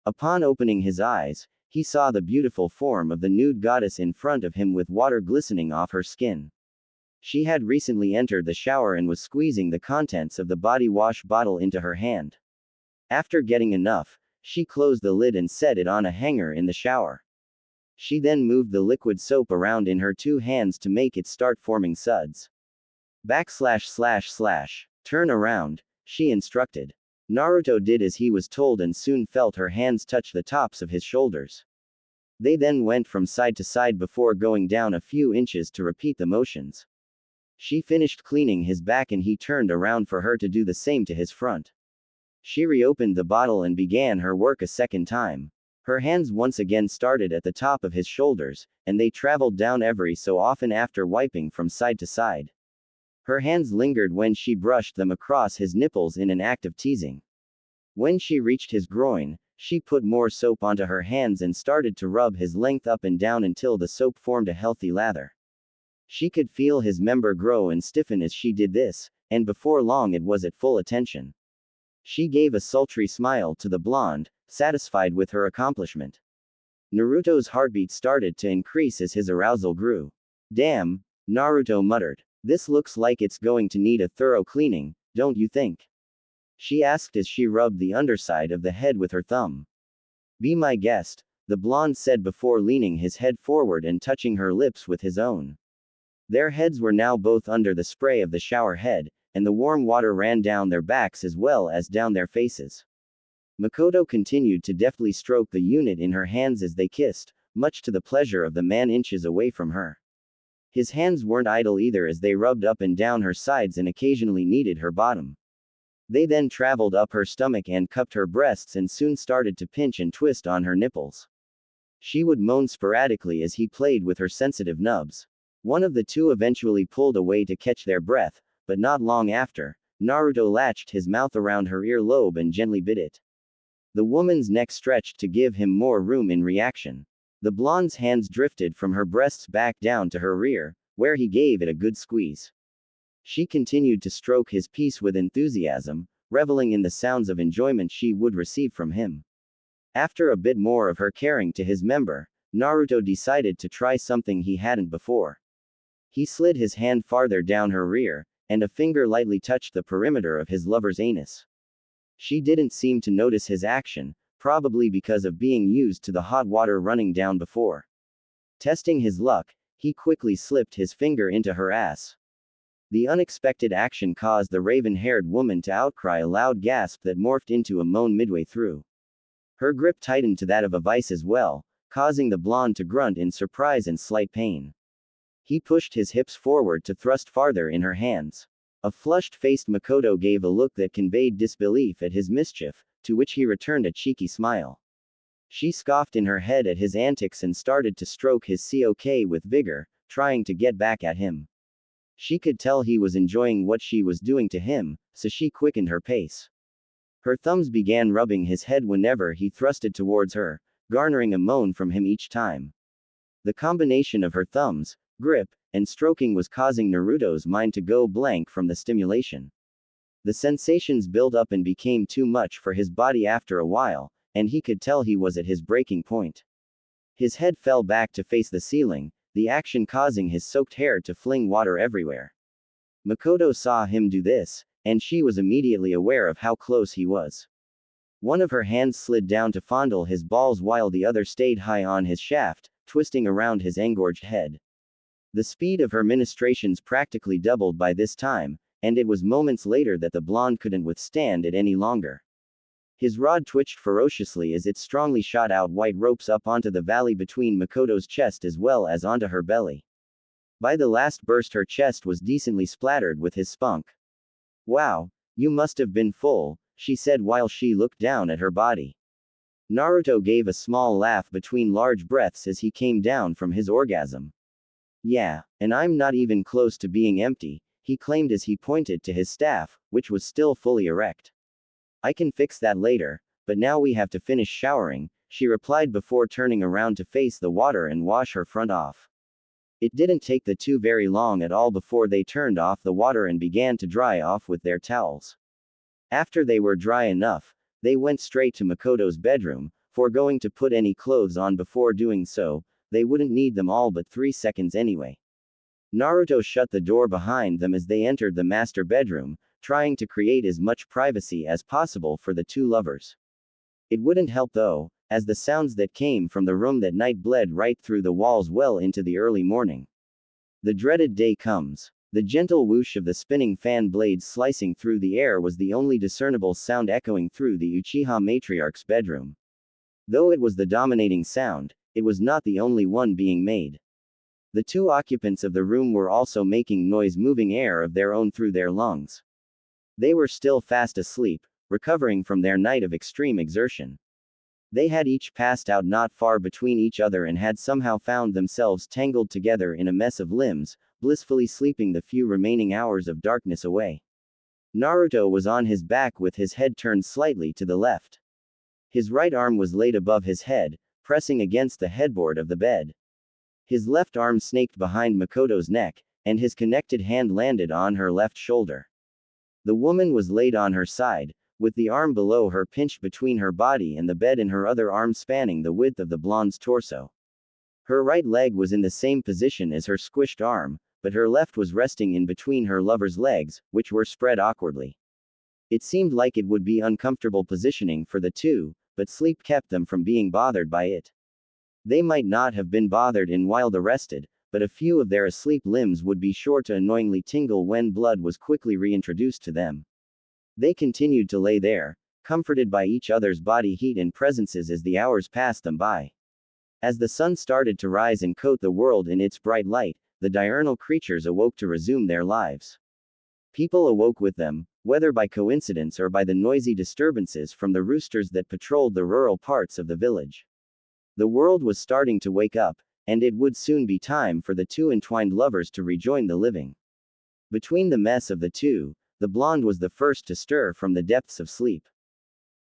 Upon opening his eyes, he saw the beautiful form of the nude goddess in front of him with water glistening off her skin. She had recently entered the shower and was squeezing the contents of the body wash bottle into her hand. After getting enough, she closed the lid and set it on a hanger in the shower. She then moved the liquid soap around in her two hands to make it start forming suds. Turn around, she instructed. Naruto did as he was told and soon felt her hands touch the tops of his shoulders. They then went from side to side before going down a few inches to repeat the motions. She finished cleaning his back and he turned around for her to do the same to his front. She reopened the bottle and began her work a second time. Her hands once again started at the top of his shoulders, and they traveled down every so often after wiping from side to side. Her hands lingered when she brushed them across his nipples in an act of teasing. When she reached his groin, she put more soap onto her hands and started to rub his length up and down until the soap formed a healthy lather. She could feel his member grow and stiffen as she did this, and before long it was at full attention. She gave a sultry smile to the blonde, satisfied with her accomplishment. Naruto's heartbeat started to increase as his arousal grew. Damn, Naruto muttered. This looks like it's going to need a thorough cleaning, don't you think? She asked as she rubbed the underside of the head with her thumb. Be my guest, the blonde said before leaning his head forward and touching her lips with his own. Their heads were now both under the spray of the shower head, and the warm water ran down their backs as well as down their faces. Mikoto continued to deftly stroke the unit in her hands as they kissed, much to the pleasure of the man inches away from her. His hands weren't idle either as they rubbed up and down her sides and occasionally kneaded her bottom. They then traveled up her stomach and cupped her breasts and soon started to pinch and twist on her nipples. She would moan sporadically as he played with her sensitive nubs. One of the two eventually pulled away to catch their breath, but not long after, Naruto latched his mouth around her earlobe and gently bit it. The woman's neck stretched to give him more room in reaction. The blonde's hands drifted from her breasts back down to her rear, where he gave it a good squeeze. She continued to stroke his piece with enthusiasm, reveling in the sounds of enjoyment she would receive from him. After a bit more of her caring to his member, Naruto decided to try something he hadn't before. He slid his hand farther down her rear, and a finger lightly touched the perimeter of his lover's anus. She didn't seem to notice his action, probably because of being used to the hot water running down before. Testing his luck, he quickly slipped his finger into her ass. The unexpected action caused the raven-haired woman to outcry a loud gasp that morphed into a moan midway through. Her grip tightened to that of a vice as well, causing the blonde to grunt in surprise and slight pain. He pushed his hips forward to thrust farther in her hands. A flushed-faced Mikoto gave a look that conveyed disbelief at his mischief, to which he returned a cheeky smile. She scoffed in her head at his antics and started to stroke his cock with vigor, trying to get back at him. She could tell he was enjoying what she was doing to him, so she quickened her pace. Her thumbs began rubbing his head whenever he thrusted towards her, garnering a moan from him each time. The combination of her thumbs, grip, and stroking was causing Naruto's mind to go blank from the stimulation. The sensations built up and became too much for his body after a while, and he could tell he was at his breaking point. His head fell back to face the ceiling, the action causing his soaked hair to fling water everywhere. Mikoto saw him do this, and she was immediately aware of how close he was. One of her hands slid down to fondle his balls while the other stayed high on his shaft, twisting around his engorged head. The speed of her ministrations practically doubled by this time, and it was moments later that the blonde couldn't withstand it any longer. His rod twitched ferociously as it strongly shot out white ropes up onto the valley between Mikoto's chest as well as onto her belly. By the last burst her chest was decently splattered with his spunk. Wow, you must have been full, she said while she looked down at her body. Naruto gave a small laugh between large breaths as he came down from his orgasm. Yeah, and I'm not even close to being empty, he claimed as he pointed to his staff, which was still fully erect. I can fix that later, but now we have to finish showering, she replied before turning around to face the water and wash her front off. It didn't take the two very long at all before they turned off the water and began to dry off with their towels. After they were dry enough, they went straight to Mikoto's bedroom, foregoing to put any clothes on before doing so. They wouldn't need them all but 3 seconds anyway. Naruto shut the door behind them as they entered the master bedroom, trying to create as much privacy as possible for the two lovers. It wouldn't help though, as the sounds that came from the room that night bled right through the walls well into the early morning. The dreaded day comes. The gentle whoosh of the spinning fan blades slicing through the air was the only discernible sound echoing through the Uchiha matriarch's bedroom. Though it was the dominating sound, it was not the only one being made. The two occupants of the room were also making noise, moving air of their own through their lungs. They were still fast asleep, recovering from their night of extreme exertion. They had each passed out not far between each other and had somehow found themselves tangled together in a mess of limbs, blissfully sleeping the few remaining hours of darkness away. Naruto was on his back with his head turned slightly to the left. His right arm was laid above his head, pressing against the headboard of the bed. His left arm snaked behind Mikoto's neck, and his connected hand landed on her left shoulder. The woman was laid on her side, with the arm below her pinched between her body and the bed and her other arm spanning the width of the blonde's torso. Her right leg was in the same position as her squished arm, but her left was resting in between her lover's legs, which were spread awkwardly. It seemed like it would be uncomfortable positioning for the two, but sleep kept them from being bothered by it. They might not have been bothered in while arrested, but a few of their asleep limbs would be sure to annoyingly tingle when blood was quickly reintroduced to them. They continued to lay there, comforted by each other's body heat and presences as the hours passed them by. As the sun started to rise and coat the world in its bright light, the diurnal creatures awoke to resume their lives. People awoke with them, whether by coincidence or by the noisy disturbances from the roosters that patrolled the rural parts of the village. The world was starting to wake up, and it would soon be time for the two entwined lovers to rejoin the living. Between the mess of the two, the blonde was the first to stir from the depths of sleep.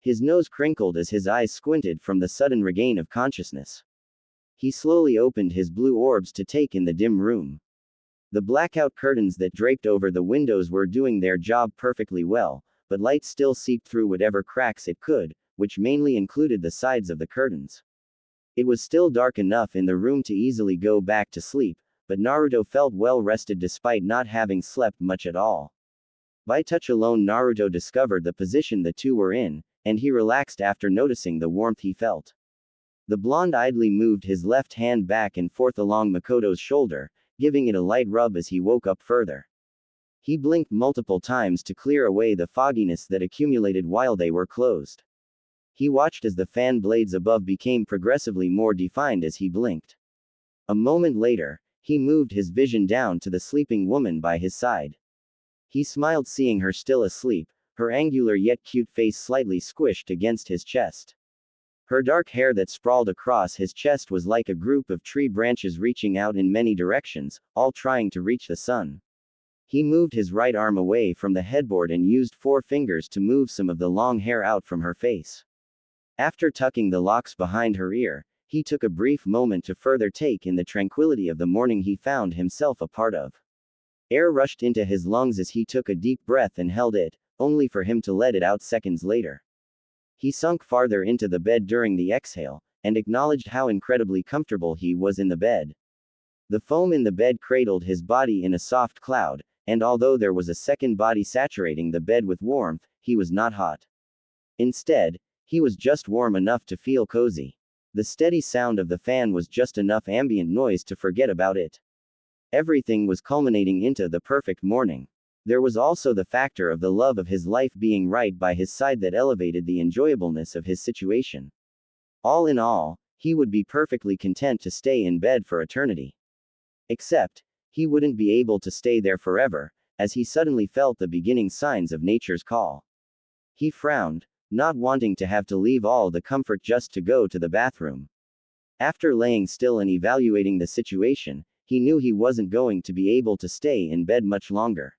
His nose crinkled as his eyes squinted from the sudden regain of consciousness. He slowly opened his blue orbs to take in the dim room. The blackout curtains that draped over the windows were doing their job perfectly well, but light still seeped through whatever cracks it could, which mainly included the sides of the curtains. It was still dark enough in the room to easily go back to sleep, but Naruto felt well rested despite not having slept much at all. By touch alone Naruto discovered the position the two were in, and he relaxed after noticing the warmth he felt. The blonde idly moved his left hand back and forth along Mikoto's shoulder, giving it a light rub as he woke up further. He blinked multiple times to clear away the fogginess that accumulated while they were closed. He watched as the fan blades above became progressively more defined as he blinked. A moment later, he moved his vision down to the sleeping woman by his side. He smiled seeing her still asleep, her angular yet cute face slightly squished against his chest. Her dark hair that sprawled across his chest was like a group of tree branches reaching out in many directions, all trying to reach the sun. He moved his right arm away from the headboard and used 4 fingers to move some of the long hair out from her face. After tucking the locks behind her ear, he took a brief moment to further take in the tranquility of the morning he found himself a part of. Air rushed into his lungs as he took a deep breath and held it, only for him to let it out seconds later. He sunk farther into the bed during the exhale, and acknowledged how incredibly comfortable he was in the bed. The foam in the bed cradled his body in a soft cloud, and although there was a second body saturating the bed with warmth, he was not hot. Instead, he was just warm enough to feel cozy. The steady sound of the fan was just enough ambient noise to forget about it. Everything was culminating into the perfect morning. There was also the factor of the love of his life being right by his side that elevated the enjoyableness of his situation. All in all, he would be perfectly content to stay in bed for eternity. Except, he wouldn't be able to stay there forever, as he suddenly felt the beginning signs of nature's call. He frowned, not wanting to have to leave all the comfort just to go to the bathroom. After laying still and evaluating the situation, he knew he wasn't going to be able to stay in bed much longer.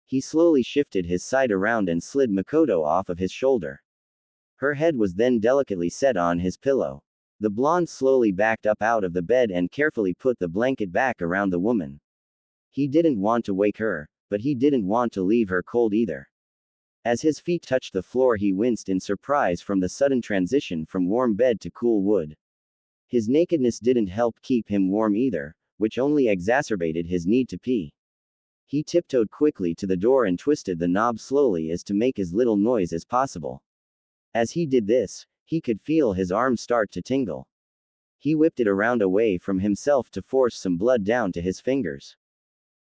He slowly shifted his side around and slid Mikoto off of his shoulder. Her head was then delicately set on his pillow. The blonde slowly backed up out of the bed and carefully put the blanket back around the woman. He didn't want to wake her, but he didn't want to leave her cold either. As his feet touched the floor, he winced in surprise from the sudden transition from warm bed to cool wood. His nakedness didn't help keep him warm either, which only exacerbated his need to pee. He tiptoed quickly to the door and twisted the knob slowly as to make as little noise as possible. As he did this, he could feel his arms start to tingle. He whipped it around away from himself to force some blood down to his fingers.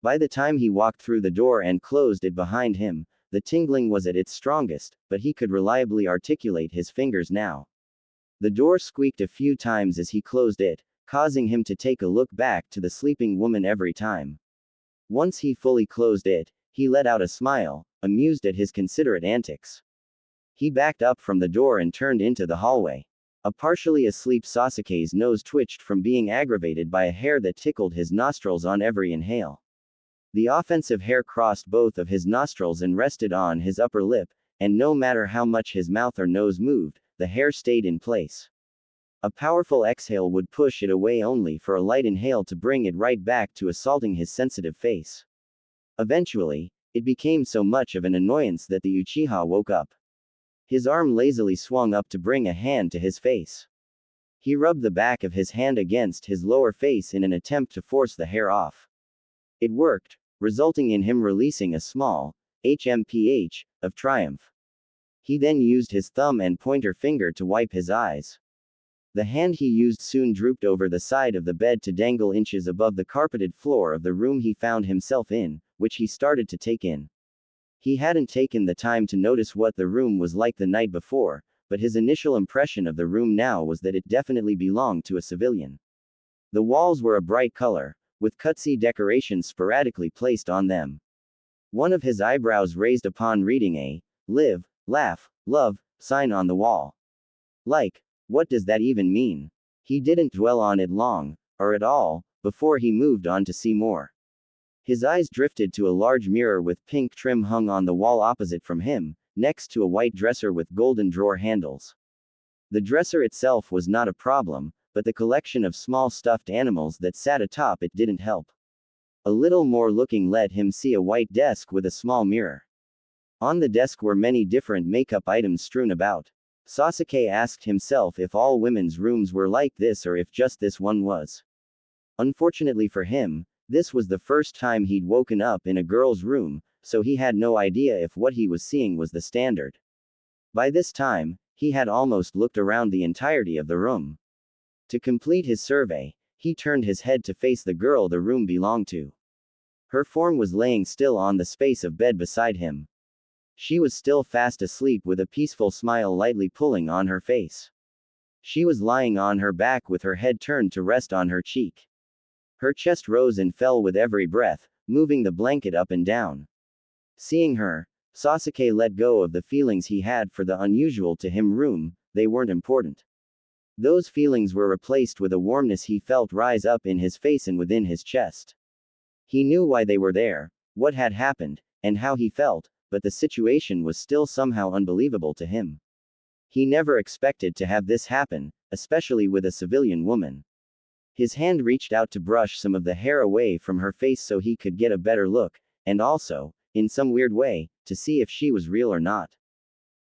By the time he walked through the door and closed it behind him, the tingling was at its strongest, but he could reliably articulate his fingers now. The door squeaked a few times as he closed it, causing him to take a look back to the sleeping woman every time. Once he fully closed it, he let out a smile, amused at his considerate antics. He backed up from the door and turned into the hallway. A partially asleep Sasuke's nose twitched from being aggravated by a hair that tickled his nostrils on every inhale. The offensive hair crossed both of his nostrils and rested on his upper lip, and no matter how much his mouth or nose moved, the hair stayed in place. A powerful exhale would push it away only for a light inhale to bring it right back to assaulting his sensitive face. Eventually, it became so much of an annoyance that the Uchiha woke up. His arm lazily swung up to bring a hand to his face. He rubbed the back of his hand against his lower face in an attempt to force the hair off. It worked, resulting in him releasing a small HMPH of triumph. He then used his thumb and pointer finger to wipe his eyes. The hand he used soon drooped over the side of the bed to dangle inches above the carpeted floor of the room he found himself in, which he started to take in. He hadn't taken the time to notice what the room was like the night before, but his initial impression of the room now was that it definitely belonged to a civilian. The walls were a bright color, with cutsy decorations sporadically placed on them. One of his eyebrows raised upon reading a live, laugh, love sign on the wall. Like, what does that even mean? He didn't dwell on it long, or at all, before he moved on to see more. His eyes drifted to a large mirror with pink trim hung on the wall opposite from him, next to a white dresser with golden drawer handles. The dresser itself was not a problem, but the collection of small stuffed animals that sat atop it didn't help. A little more looking let him see a white desk with a small mirror. On the desk were many different makeup items strewn about. Sasuke asked himself if all women's rooms were like this or if just this one was. Unfortunately for him, this was the first time he'd woken up in a girl's room, so he had no idea if what he was seeing was the standard. By this time, he had almost looked around the entirety of the room. To complete his survey, he turned his head to face the girl the room belonged to. Her form was laying still on the space of bed beside him. She was still fast asleep with a peaceful smile lightly pulling on her face. She was lying on her back with her head turned to rest on her cheek. Her chest rose and fell with every breath, moving the blanket up and down. Seeing her, Sasuke let go of the feelings he had for the unusual to him room. They weren't important. Those feelings were replaced with a warmness he felt rise up in his face and within his chest. He knew why they were there, what had happened, and how he felt, but the situation was still somehow unbelievable to him. He never expected to have this happen, especially with a civilian woman. His hand reached out to brush some of the hair away from her face so he could get a better look, and also, in some weird way, to see if she was real or not.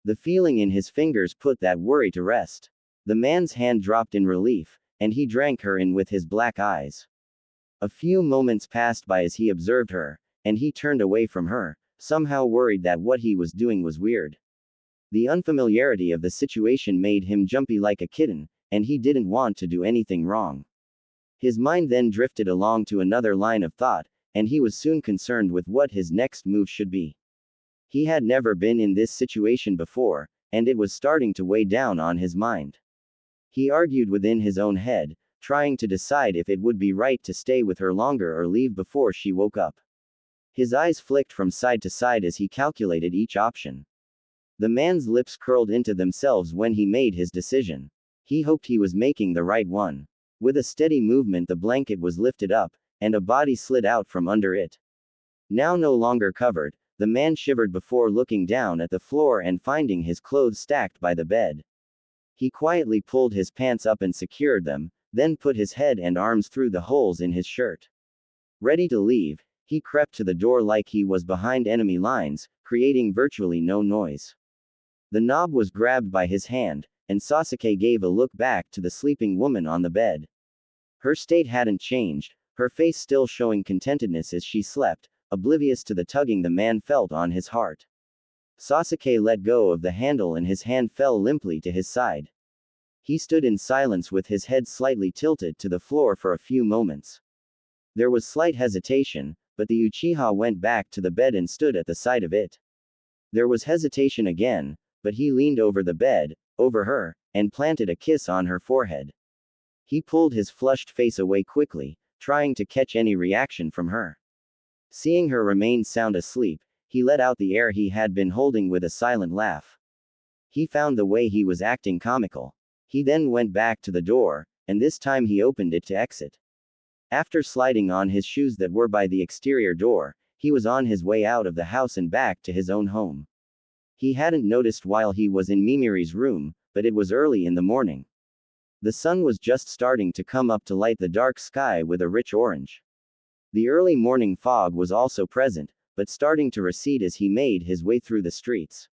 The feeling in his fingers put that worry to rest. The man's hand dropped in relief, and he drank her in with his black eyes. A few moments passed by as he observed her, and he turned away from her, somehow worried that what he was doing was weird. The unfamiliarity of the situation made him jumpy like a kitten, and he didn't want to do anything wrong. His mind then drifted along to another line of thought, and he was soon concerned with what his next move should be. He had never been in this situation before, and it was starting to weigh down on his mind. He argued within his own head, trying to decide if it would be right to stay with her longer or leave before she woke up. His eyes flicked from side to side as he calculated each option. The man's lips curled into themselves when he made his decision. He hoped he was making the right one. With a steady movement, the blanket was lifted up, and a body slid out from under it. Now no longer covered, the man shivered before looking down at the floor and finding his clothes stacked by the bed. He quietly pulled his pants up and secured them, then put his head and arms through the holes in his shirt. Ready to leave, he crept to the door like he was behind enemy lines, creating virtually no noise. The knob was grabbed by his hand, and Sasuke gave a look back to the sleeping woman on the bed. Her state hadn't changed, her face still showing contentedness as she slept, oblivious to the tugging the man felt on his heart. Sasuke let go of the handle and his hand fell limply to his side. He stood in silence with his head slightly tilted to the floor for a few moments. There was slight hesitation, but the Uchiha went back to the bed and stood at the side of it. There was hesitation again, but he leaned over the bed, over her, and planted a kiss on her forehead. He pulled his flushed face away quickly, trying to catch any reaction from her. Seeing her remain sound asleep, he let out the air he had been holding with a silent laugh. He found the way he was acting comical. He then went back to the door, and this time he opened it to exit. After sliding on his shoes that were by the exterior door, he was on his way out of the house and back to his own home. He hadn't noticed while he was in Mimiri's room, but it was early in the morning. The sun was just starting to come up to light the dark sky with a rich orange. The early morning fog was also present, but starting to recede as he made his way through the streets.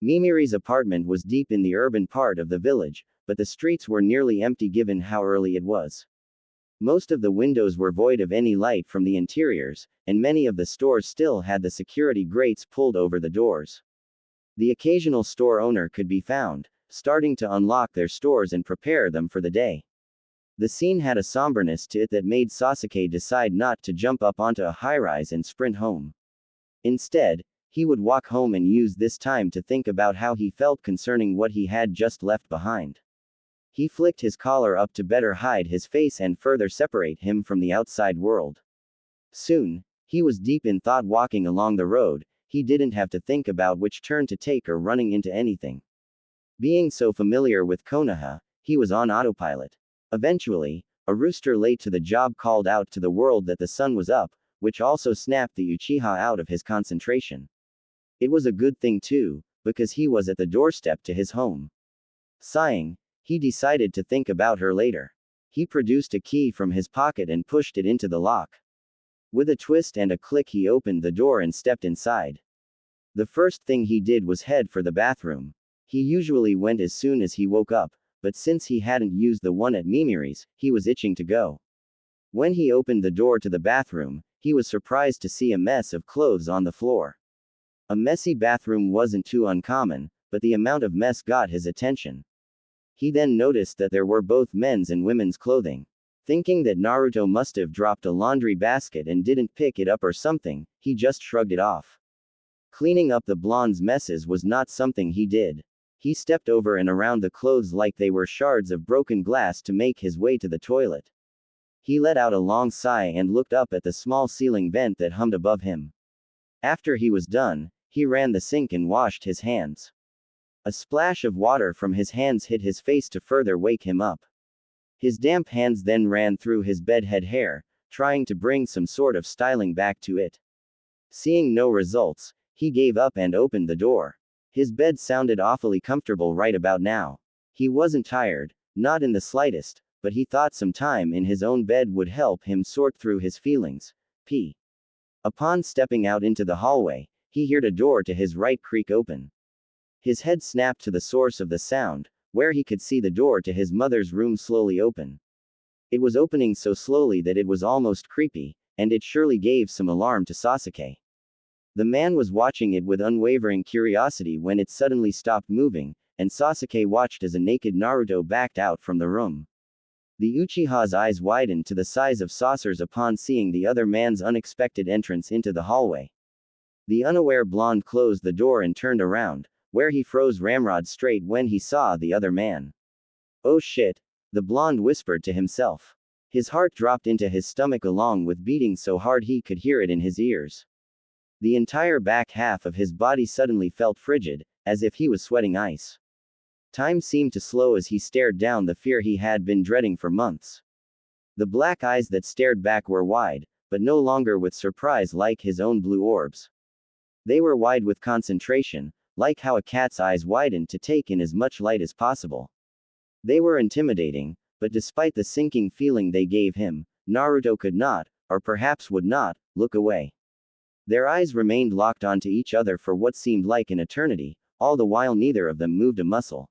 Mimiri's apartment was deep in the urban part of the village, but the streets were nearly empty given how early it was. Most of the windows were void of any light from the interiors, and many of the stores still had the security grates pulled over the doors. The occasional store owner could be found, starting to unlock their stores and prepare them for the day. The scene had a somberness to it that made Sasuke decide not to jump up onto a high-rise and sprint home. Instead, he would walk home and use this time to think about how he felt concerning what he had just left behind. He flicked his collar up to better hide his face and further separate him from the outside world. Soon, he was deep in thought walking along the road. He didn't have to think about which turn to take or running into anything. Being so familiar with Konoha, he was on autopilot. Eventually, a rooster late to the job called out to the world that the sun was up, which also snapped the Uchiha out of his concentration. It was a good thing too, because he was at the doorstep to his home. Sighing, he decided to think about her later. He produced a key from his pocket and pushed it into the lock. With a twist and a click he opened the door and stepped inside. The first thing he did was head for the bathroom. He usually went as soon as he woke up, but since he hadn't used the one at Mimiri's, he was itching to go. When he opened the door to the bathroom, he was surprised to see a mess of clothes on the floor. A messy bathroom wasn't too uncommon, but the amount of mess got his attention. He then noticed that there were both men's and women's clothing. Thinking that Naruto must have dropped a laundry basket and didn't pick it up or something, he just shrugged it off. Cleaning up the blonde's messes was not something he did. He stepped over and around the clothes like they were shards of broken glass to make his way to the toilet. He let out a long sigh and looked up at the small ceiling vent that hummed above him. After he was done, he ran the sink and washed his hands. A splash of water from his hands hit his face to further wake him up. His damp hands then ran through his bedhead hair, trying to bring some sort of styling back to it. Seeing no results, he gave up and opened the door. His bed sounded awfully comfortable right about now. He wasn't tired, not in the slightest, but he thought some time in his own bed would help him sort through his feelings. Upon stepping out into the hallway, he heard a door to his right creak open. His head snapped to the source of the sound, where he could see the door to his mother's room slowly open. It was opening so slowly that it was almost creepy, and it surely gave some alarm to Sasuke. The man was watching it with unwavering curiosity when it suddenly stopped moving, and Sasuke watched as a naked Naruto backed out from the room. The Uchiha's eyes widened to the size of saucers upon seeing the other man's unexpected entrance into the hallway. The unaware blonde closed the door and turned around, where he froze ramrod straight when he saw the other man. "Oh shit," the blonde whispered to himself. His heart dropped into his stomach along with beating so hard he could hear it in his ears. The entire back half of his body suddenly felt frigid, as if he was sweating ice. Time seemed to slow as he stared down the fear he had been dreading for months. The black eyes that stared back were wide, but no longer with surprise like his own blue orbs. They were wide with concentration, like how a cat's eyes widen to take in as much light as possible. They were intimidating, but despite the sinking feeling they gave him, Naruto could not, or perhaps would not, look away. Their eyes remained locked onto each other for what seemed like an eternity, all the while neither of them moved a muscle.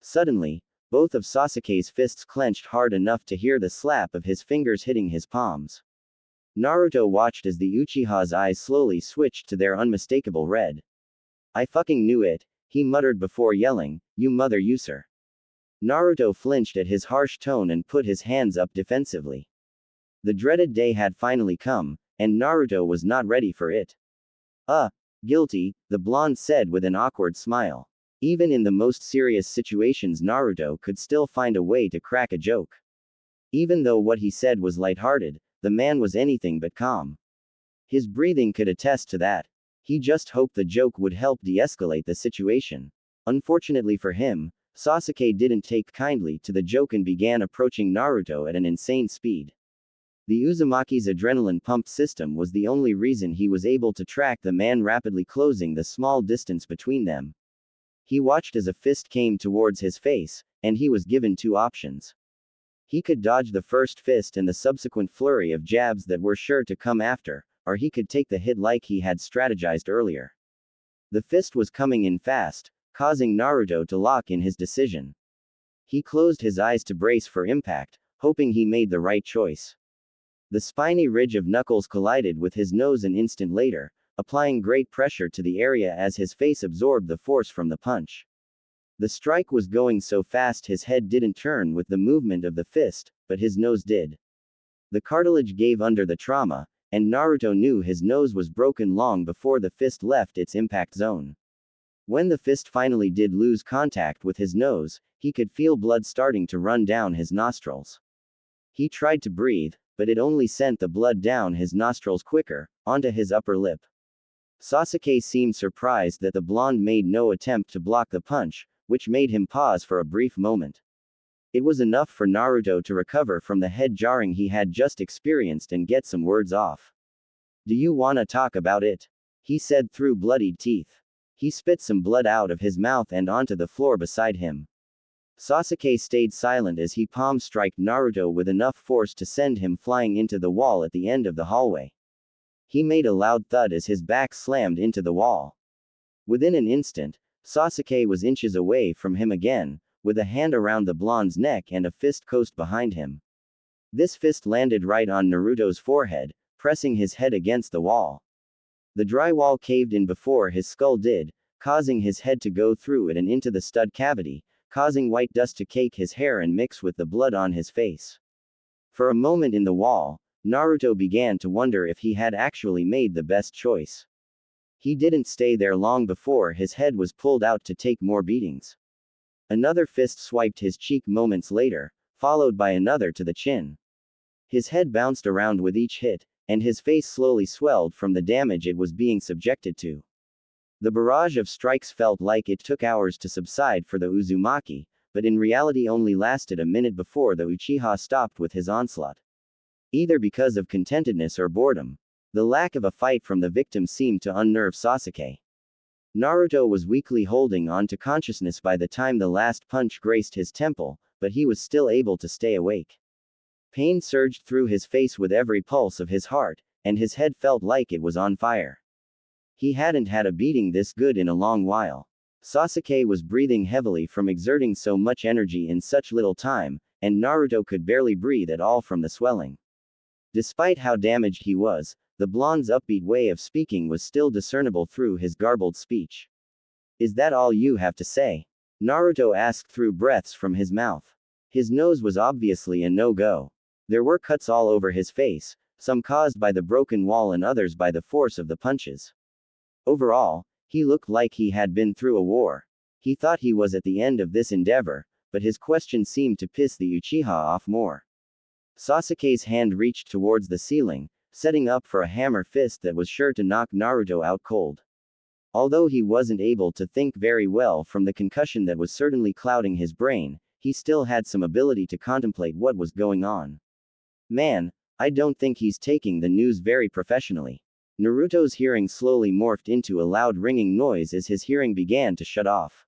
Suddenly, both of Sasuke's fists clenched hard enough to hear the slap of his fingers hitting his palms. Naruto watched as the Uchiha's eyes slowly switched to their unmistakable red. "I fucking knew it," he muttered before yelling, "You mother user." Naruto flinched at his harsh tone and put his hands up defensively. The dreaded day had finally come, and Naruto was not ready for it. Guilty," the blonde said with an awkward smile. Even in the most serious situations Naruto could still find a way to crack a joke. Even though what he said was lighthearted, the man was anything but calm. His breathing could attest to that. He just hoped the joke would help de-escalate the situation. Unfortunately for him, Sasuke didn't take kindly to the joke and began approaching Naruto at an insane speed. The Uzumaki's adrenaline pump system was the only reason he was able to track the man rapidly closing the small distance between them. He watched as a fist came towards his face, and he was given two options. He could dodge the first fist and the subsequent flurry of jabs that were sure to come after, or he could take the hit like he had strategized earlier. The fist was coming in fast, causing Naruto to lock in his decision. He closed his eyes to brace for impact, hoping he made the right choice. The spiny ridge of knuckles collided with his nose an instant later, applying great pressure to the area as his face absorbed the force from the punch. The strike was going so fast his head didn't turn with the movement of the fist, but his nose did. The cartilage gave under the trauma, and Naruto knew his nose was broken long before the fist left its impact zone. When the fist finally did lose contact with his nose, he could feel blood starting to run down his nostrils. He tried to breathe, but it only sent the blood down his nostrils quicker, onto his upper lip. Sasuke seemed surprised that the blonde made no attempt to block the punch, which made him pause for a brief moment. It was enough for Naruto to recover from the head jarring he had just experienced and get some words off. "Do you wanna talk about it?" he said through bloodied teeth. He spit some blood out of his mouth and onto the floor beside him. Sasuke stayed silent as he palm-striked Naruto with enough force to send him flying into the wall at the end of the hallway. He made a loud thud as his back slammed into the wall. Within an instant, Sasuke was inches away from him again, with a hand around the blonde's neck and a fist close behind him. This fist landed right on Naruto's forehead, pressing his head against the wall. The drywall caved in before his skull did, causing his head to go through it and into the stud cavity, causing white dust to cake his hair and mix with the blood on his face. For a moment in the wall, Naruto began to wonder if he had actually made the best choice. He didn't stay there long before his head was pulled out to take more beatings. Another fist swiped his cheek moments later, followed by another to the chin. His head bounced around with each hit, and his face slowly swelled from the damage it was being subjected to. The barrage of strikes felt like it took hours to subside for the Uzumaki, but in reality only lasted a minute before the Uchiha stopped with his onslaught. Either because of contentedness or boredom, the lack of a fight from the victim seemed to unnerve Sasuke. Naruto was weakly holding on to consciousness by the time the last punch grazed his temple, but he was still able to stay awake. Pain surged through his face with every pulse of his heart, and his head felt like it was on fire. He hadn't had a beating this good in a long while. Sasuke was breathing heavily from exerting so much energy in such little time, and Naruto could barely breathe at all from the swelling. Despite how damaged he was, the blonde's upbeat way of speaking was still discernible through his garbled speech. "Is that all you have to say?" Naruto asked through breaths from his mouth. His nose was obviously a no-go. There were cuts all over his face, some caused by the broken wall and others by the force of the punches. Overall, he looked like he had been through a war. He thought he was at the end of this endeavor, but his question seemed to piss the Uchiha off more. Sasuke's hand reached towards the ceiling, setting up for a hammer fist that was sure to knock Naruto out cold. Although he wasn't able to think very well from the concussion that was certainly clouding his brain, he still had some ability to contemplate what was going on. "Man, I don't think he's taking the news very professionally." Naruto's hearing slowly morphed into a loud ringing noise as his hearing began to shut off.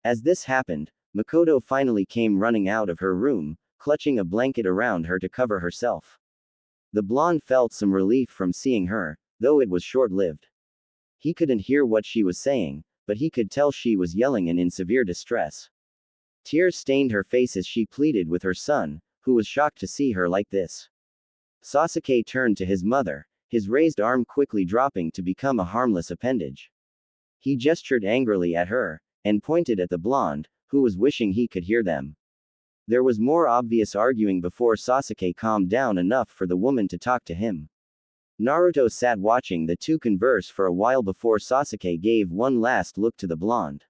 As this happened, Mikoto finally came running out of her room, clutching a blanket around her to cover herself. The blonde felt some relief from seeing her, though it was short-lived. He couldn't hear what she was saying, but he could tell she was yelling and in severe distress. Tears stained her face as she pleaded with her son, who was shocked to see her like this. Sasuke turned to his mother, his raised arm quickly dropping to become a harmless appendage. He gestured angrily at her, and pointed at the blonde, who was wishing he could hear them. There was more obvious arguing before Sasuke calmed down enough for the woman to talk to him. Naruto sat watching the two converse for a while before Sasuke gave one last look to the blonde.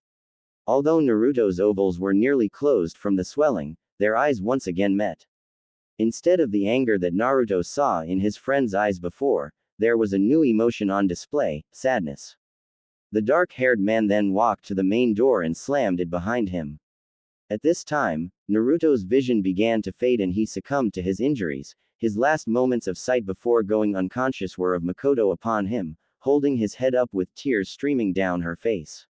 Although Naruto's ovals were nearly closed from the swelling, their eyes once again met. Instead of the anger that Naruto saw in his friend's eyes before, there was a new emotion on display: sadness. The dark-haired man then walked to the main door and slammed it behind him. At this time, Naruto's vision began to fade and he succumbed to his injuries. His last moments of sight before going unconscious were of Mikoto upon him, holding his head up with tears streaming down her face.